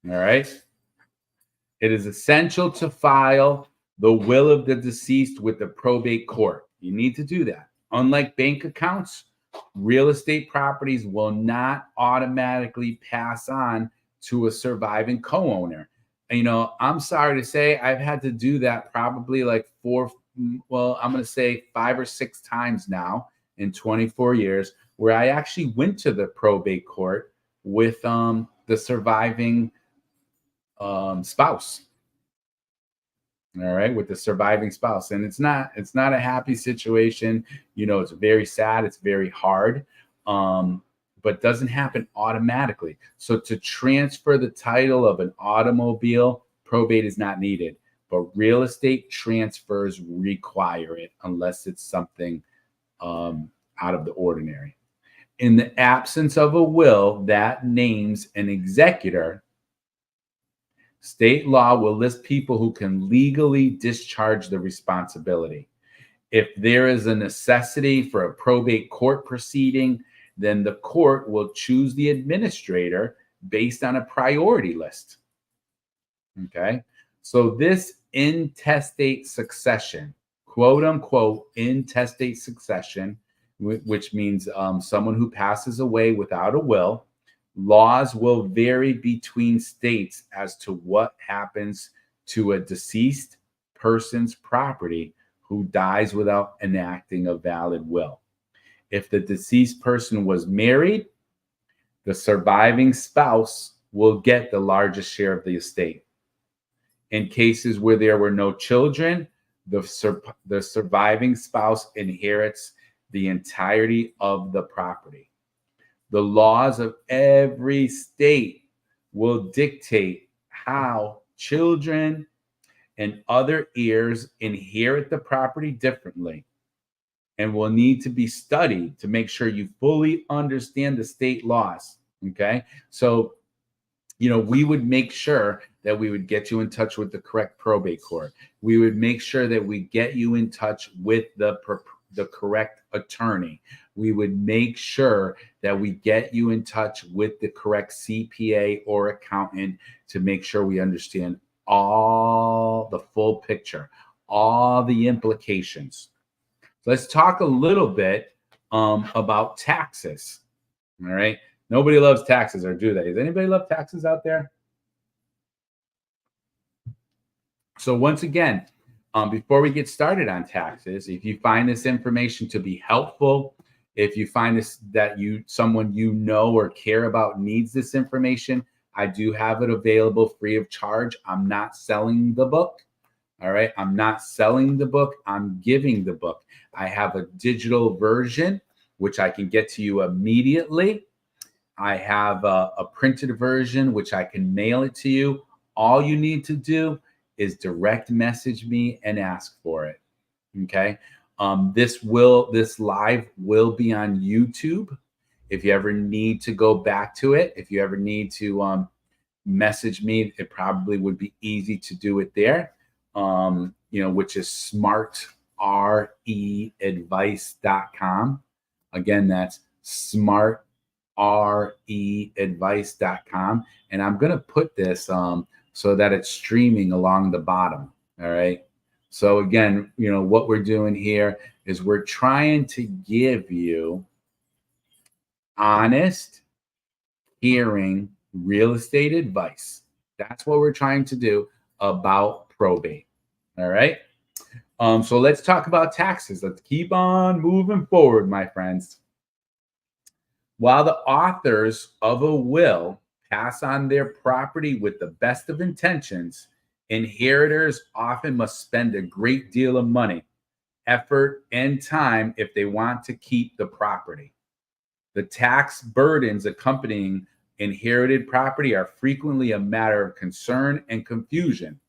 All right? It is essential to file the will of the deceased with the probate court. You need to do that. Unlike bank accounts, real estate properties will not automatically pass on to a surviving co-owner. You know, I'm sorry to say I've had to do that probably like I'm going to say 5 or 6 times now in 24 years, where I actually went to the probate court with the surviving spouse. All right, with the surviving spouse. And it's not a happy situation. You know, it's very sad, it's very hard, but doesn't happen automatically. So to transfer the title of an automobile, probate is not needed, but real estate transfers require it unless it's something out of the ordinary. In the absence of a will that names an executor, state law will list people who can legally discharge the responsibility. If there is a necessity for a probate court proceeding, then the court will choose the administrator based on a priority list. Okay? So this intestate succession, quote unquote, intestate succession, which means someone who passes away without a will, laws will vary between states as to what happens to a deceased person's property who dies without enacting a valid will. If the deceased person was married, the surviving spouse will get the largest share of the estate. In cases where there were no children, the surviving spouse inherits the entirety of the property. The laws of every state will dictate how children and other heirs inherit the property differently, and will need to be studied to make sure you fully understand the state laws. Okay. So, you know, we would make sure that we would get you in touch with the correct probate court. We would make sure that we get you in touch with the correct attorney. We would make sure that we get you in touch with the correct CPA or accountant to make sure we understand all the full picture, all the implications. So let's talk a little bit about taxes. All right. Nobody loves taxes, or do they? Does anybody love taxes out there? So once again, before we get started on taxes, if you find this information to be helpful, if you find that someone you know or care about needs this information, I do have it available free of charge. I'm not selling the book. All right. I'm not selling the book. I'm giving the book. I have a digital version, which I can get to you immediately. I have a printed version, which I can mail it to you. All you need to do is direct message me and ask for it. Okay. This live will be on YouTube. If you ever need to go back to it, if you ever need to message me, it probably would be easy to do it there. Which is smartreadvice.com. Again, that's smartreadvice.com. And I'm going to put this so that it's streaming along the bottom. All right. So again, what we're doing here is we're trying to give you honest, hearing real estate advice. That's what we're trying to do. about probate. All right. So let's talk about taxes. Let's keep on moving forward, my friends. While the authors of a will pass on their property with the best of intentions, inheritors often must spend a great deal of money, effort, and time if they want to keep the property. The tax burdens accompanying inherited property are frequently a matter of concern and confusion.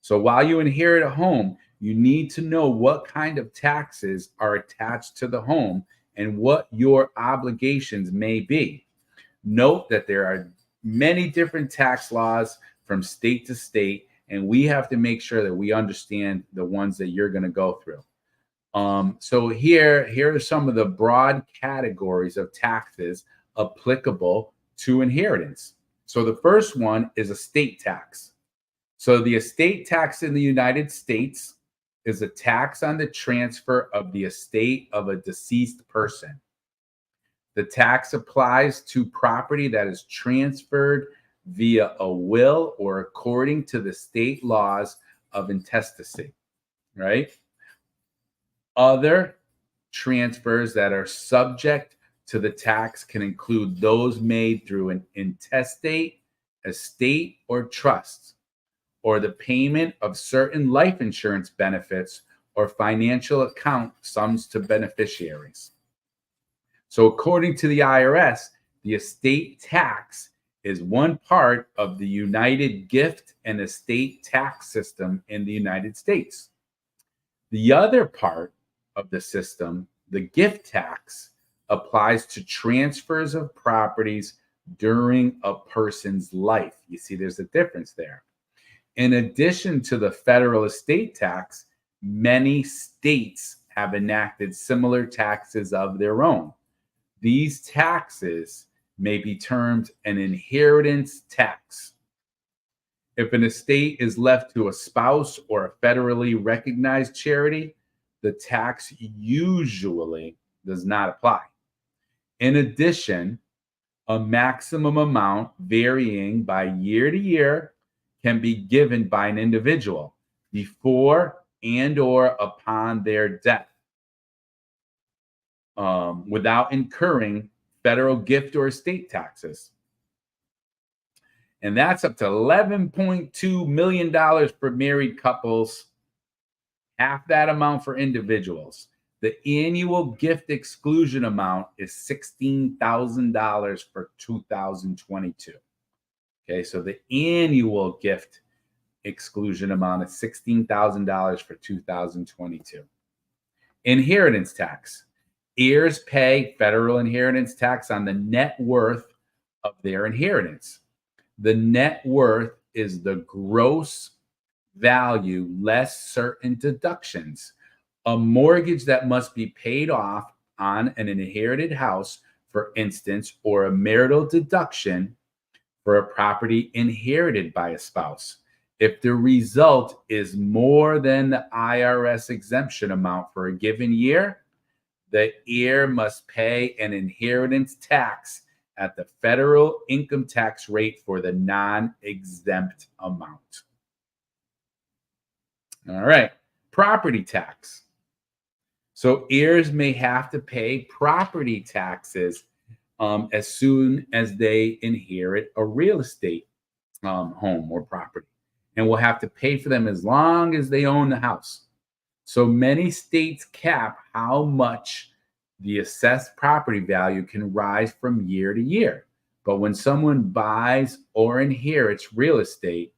So while you inherit a home, you need to know what kind of taxes are attached to the home and what your obligations may be. Note that there are many different tax laws from state to state, and we have to make sure that we understand the ones that you're going to go through. So here are some of the broad categories of taxes applicable to inheritance. So the first one is estate tax. So the estate tax in the United States is a tax on the transfer of the estate of a deceased person. The tax applies to property that is transferred via a will or according to the state laws of intestacy, right? Other transfers that are subject to the tax can include those made through an intestate, estate, or trust, or the payment of certain life insurance benefits or financial account sums to beneficiaries. So according to the IRS, the estate tax is one part of the United Gift and Estate Tax System in the United States. The other part of the system, the gift tax, applies to transfers of properties during a person's life. You see, there's a difference there. In addition to the federal estate tax, many states have enacted similar taxes of their own. These taxes may be termed an inheritance tax. If an estate is left to a spouse or a federally recognized charity, the tax usually does not apply. In addition, a maximum amount varying by year to year can be given by an individual before and or upon their death without incurring federal gift or estate taxes. And that's up to $11.2 million for married couples, half that amount for individuals. The annual gift exclusion amount is $16,000 for 2022. Okay, so the annual gift exclusion amount is $16,000 for 2022. Inheritance tax. Heirs pay federal inheritance tax on the net worth of their inheritance. The net worth is the gross value less certain deductions. A mortgage that must be paid off on an inherited house, for instance, or a marital deduction for a property inherited by a spouse. If the result is more than the IRS exemption amount for a given year, the heir must pay an inheritance tax at the federal income tax rate for the non-exempt amount. All right, property tax. So heirs may have to pay property taxes as soon as they inherit a real estate home or property, and will have to pay for them as long as they own the house. So many states cap how much the assessed property value can rise from year to year. But when someone buys or inherits real estate,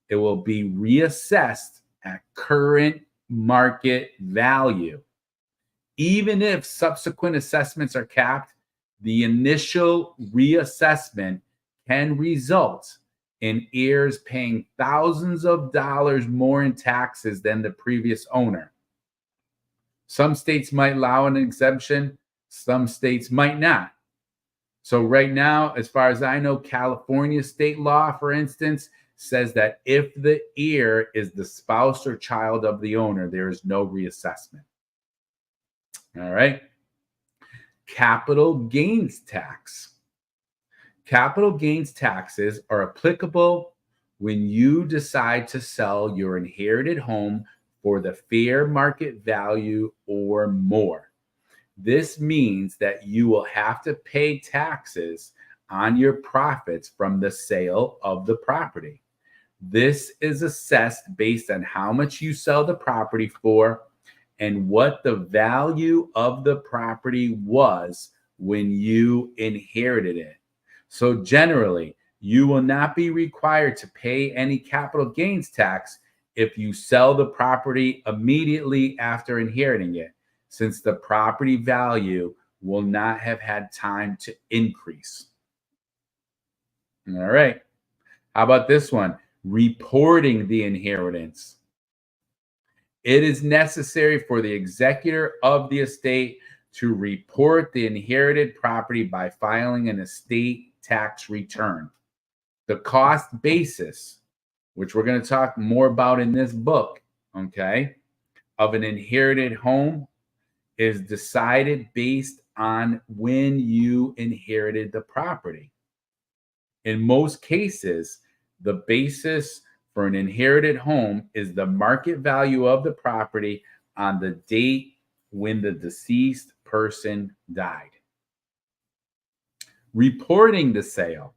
it will be reassessed at current market value. Even if subsequent assessments are capped, the initial reassessment can result in heirs paying thousands of dollars more in taxes than the previous owner. Some states might allow an exemption, some states might not. So right now, as far as I know, California state law, for instance, says that if the heir is the spouse or child of the owner, there is no reassessment. All right. Capital gains tax. Capital gains taxes are applicable when you decide to sell your inherited home for the fair market value or more. This means that you will have to pay taxes on your profits from the sale of the property. This is assessed based on how much you sell the property for and what the value of the property was when you inherited it. So generally, you will not be required to pay any capital gains tax if you sell the property immediately after inheriting it, since the property value will not have had time to increase. All right. How about this one? Reporting the inheritance. It is necessary for the executor of the estate to report the inherited property by filing an estate tax return. The cost basis, which we're going to talk more about in this book, okay, of an inherited home is decided based on when you inherited the property. In most cases, the basis for an inherited home is the market value of the property on the date when the deceased person died. Reporting the sale.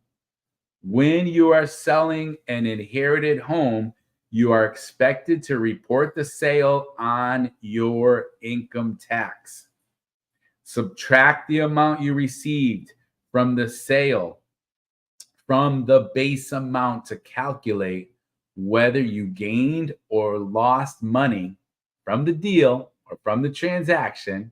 When you are selling an inherited home, you are expected to report the sale on your income tax. Subtract the amount you received from the sale from the base amount to calculate whether you gained or lost money from the deal or from the transaction,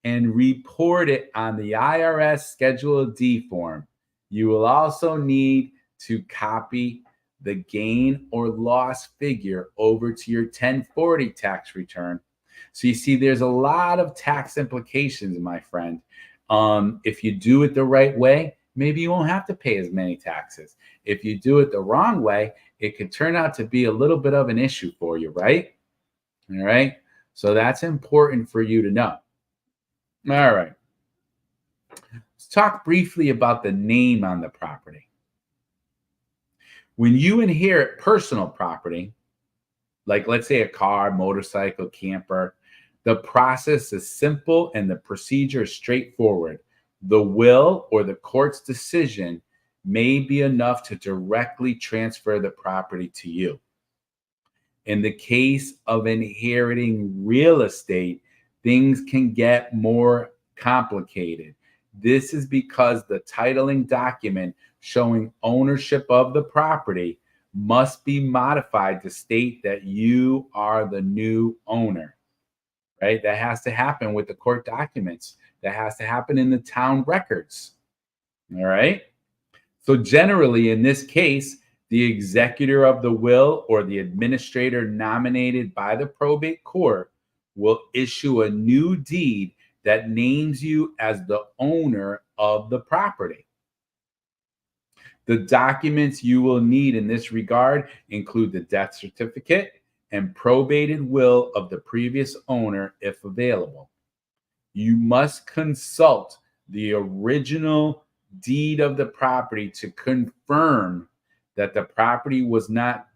and report it on the IRS Schedule D form. You will also need to copy the gain or loss figure over to your 1040 tax return. So you see, there's a lot of tax implications, my friend. If you do it the right way, maybe you won't have to pay as many taxes. If you do it the wrong way, it could turn out to be a little bit of an issue for you, right? All right. So that's important for you to know. All right. Let's talk briefly about the name on the property. When you inherit personal property, like let's say a car, motorcycle, camper, the process is simple and the procedure is straightforward. The will or the court's decision may be enough to directly transfer the property to you. In the case of inheriting real estate, things can get more complicated. This is because the titling document showing ownership of the property must be modified to state that you are the new owner, right? That has to happen with the court documents. That has to happen in the town records, all right? So generally, in this case, the executor of the will or the administrator nominated by the probate court will issue a new deed that names you as the owner of the property. The documents you will need in this regard include the death certificate and probated will of the previous owner if available. You must consult the original deed of the property to confirm that the property was not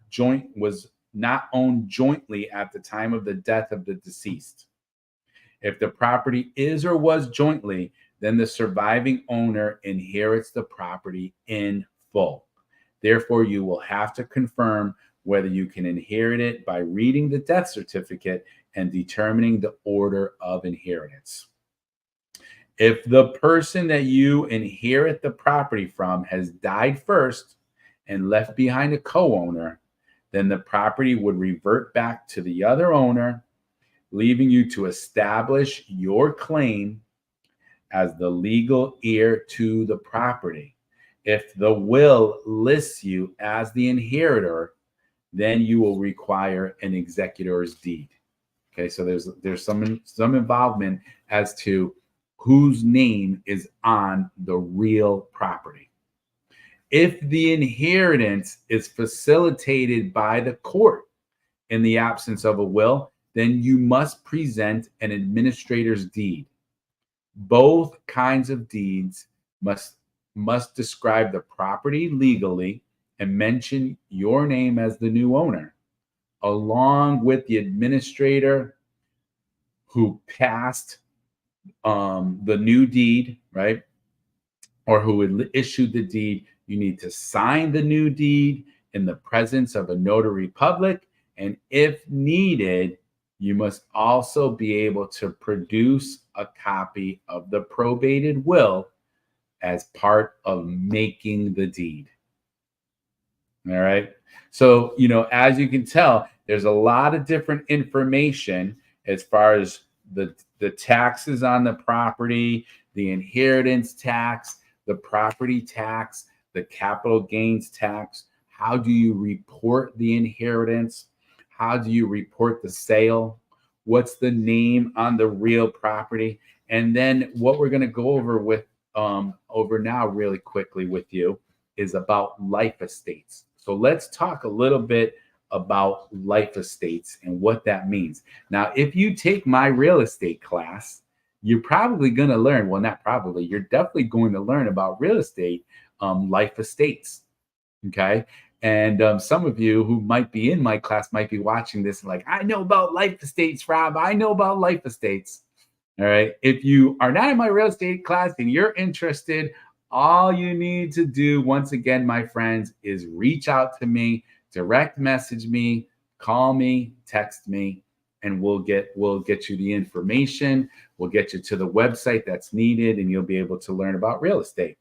owned jointly at the time of the death of the deceased. If the property is or was jointly, then the surviving owner inherits the property in full. Therefore, you will have to confirm whether you can inherit it by reading the death certificate and determining the order of inheritance. If the person that you inherit the property from has died first and left behind a co-owner, then the property would revert back to the other owner, leaving you to establish your claim as the legal heir to the property. If the will lists you as the inheritor, then you will require an executor's deed. Okay, so there's some involvement as to whose name is on the real property. If the inheritance is facilitated by the court in the absence of a will, then you must present an administrator's deed. Both kinds of deeds must describe the property legally and mention your name as the new owner, along with the administrator who passed the new deed, right? Or who would issue the deed. You need to sign the new deed in the presence of a notary public. And if needed, you must also be able to produce a copy of the probated will as part of making the deed. All right. So, as you can tell, there's a lot of different information as far as the taxes on the property, the inheritance tax, the property tax, the capital gains tax. How do you report the inheritance? How do you report the sale? What's the name on the real property? And then what we're going to go over now really quickly with you is about life estates. So let's talk a little bit about life estates and what that means. Now, if you take my real estate class, you're probably going to learn, well, not probably, you're definitely going to learn about real estate, life estates. Okay. And some of you who might be in my class might be watching this and like, I know about life estates, Rob. I know about life estates. All right. If you are not in my real estate class and you're interested, all you need to do, once again, my friends, is reach out to me, direct message me, call me, text me, and we'll get you the information. We'll get you to the website that's needed, and you'll be able to learn about real estate.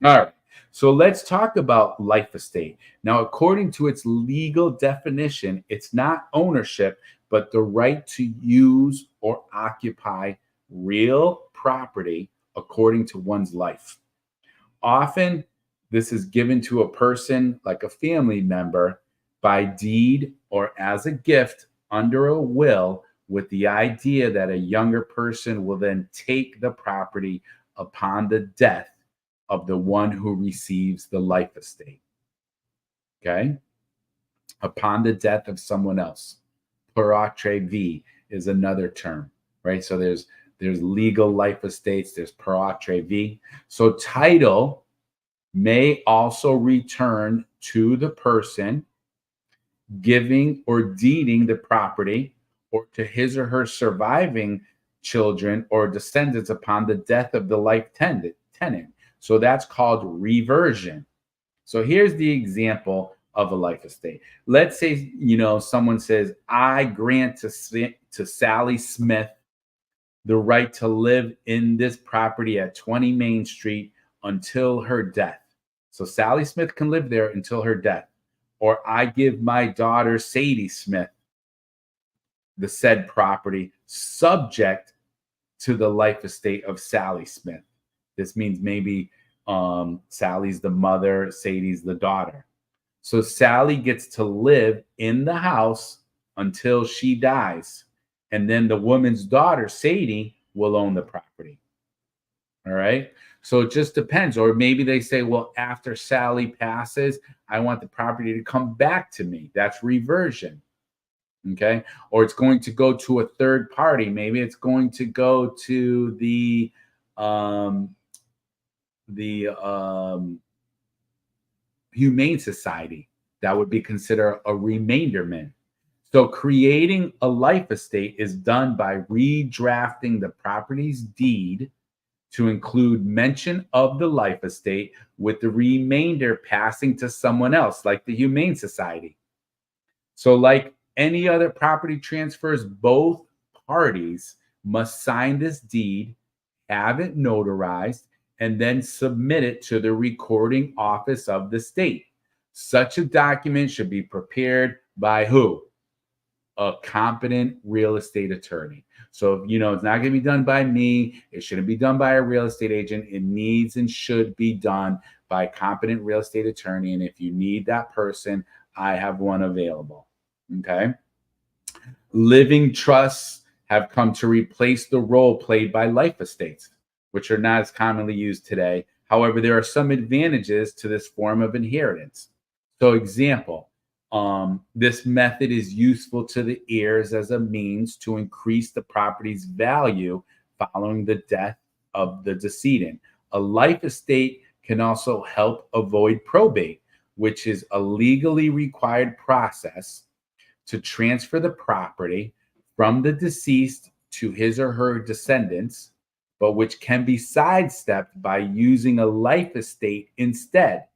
All right. So let's talk about life estate. Now, according to its legal definition, it's not ownership, but the right to use or occupy real property according to one's life. Often, this is given to a person like a family member by deed or as a gift under a will, with the idea that a younger person will then take the property upon the death of the one who receives the life estate. Okay? Upon the death of someone else. Probate v is another term, right? So there's legal life estates, there's probate v. So title may also return to the person giving or deeding the property, or to his or her surviving children or descendants upon the death of the life tenant. So that's called reversion. So here's the example of a life estate. Let's say, someone says, I grant to Sally Smith the right to live in this property at 20 Main Street until her death. So Sally Smith can live there until her death. Or I give my daughter, Sadie Smith, the said property subject to the life estate of Sally Smith. This means maybe Sally's the mother, Sadie's the daughter. So Sally gets to live in the house until she dies. And then the woman's daughter, Sadie, will own the property. All right. So it just depends. Or maybe they say, well, after Sally passes, I want the property to come back to me. That's reversion. Okay. Or it's going to go to a third party. Maybe it's going to go to the Humane Society. That would be considered a remainderment. So creating a life estate is done by redrafting the property's deed to include mention of the life estate, with the remainder passing to someone else, like the Humane Society. So like any other property transfers, both parties must sign this deed, have it notarized, and then submit it to the recording office of the state. Such a document should be prepared by who? A competent real estate attorney. So, it's not going to be done by me. It shouldn't be done by a real estate agent. It needs and should be done by a competent real estate attorney. And if you need that person, I have one available. Okay. Living trusts have come to replace the role played by life estates, which are not as commonly used today. However, there are some advantages to this form of inheritance. So, example, this method is useful to the heirs as a means to increase the property's value following the death of the decedent. A life estate can also help avoid probate. which is a legally required process to transfer the property from the deceased to his or her descendants, but which can be sidestepped by using a life estate instead.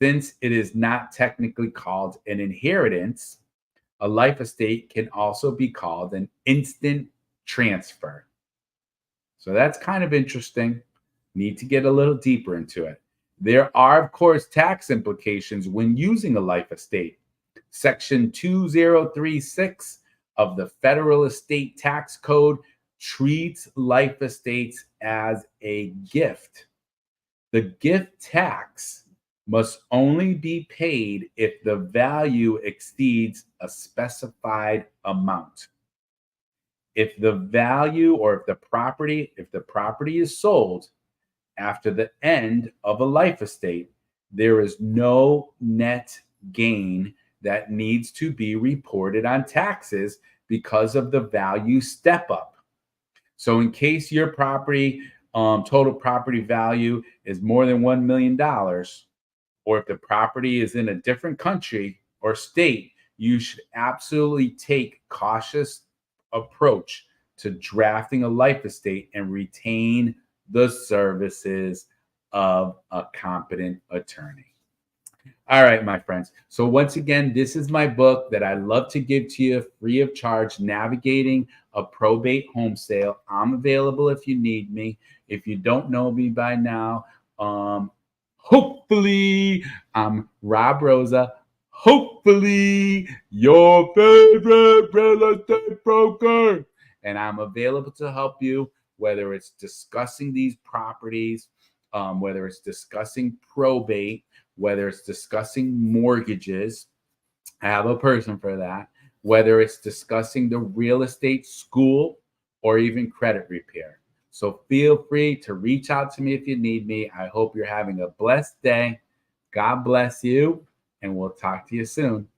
Since it is not technically called an inheritance, a life estate can also be called an instant transfer. So that's kind of interesting. Need to get a little deeper into it. There are, of course, tax implications when using a life estate. Section 2036 of the Federal Estate Tax Code treats life estates as a gift. The gift tax must only be paid if the value exceeds a specified amount. If the value or if the property is sold after the end of a life estate, there is no net gain that needs to be reported on taxes because of the value step up. So in case your property total property value is more than $1 million, or if the property is in a different country or state, you should absolutely take cautious approach to drafting a life estate and retain the services of a competent attorney. All right, my friends. So once again, this is my book that I love to give to you free of charge, Navigating a Probate Home Sale. I'm available if you need me. If you don't know me by now, hopefully I'm Rob Rosa. Hopefully your favorite real estate broker. And I'm available to help you, whether it's discussing these properties, whether it's discussing probate, whether it's discussing mortgages. I have a person for that. Whether it's discussing the real estate school or even credit repair. So feel free to reach out to me if you need me. I hope you're having a blessed day. God bless you, and we'll talk to you soon.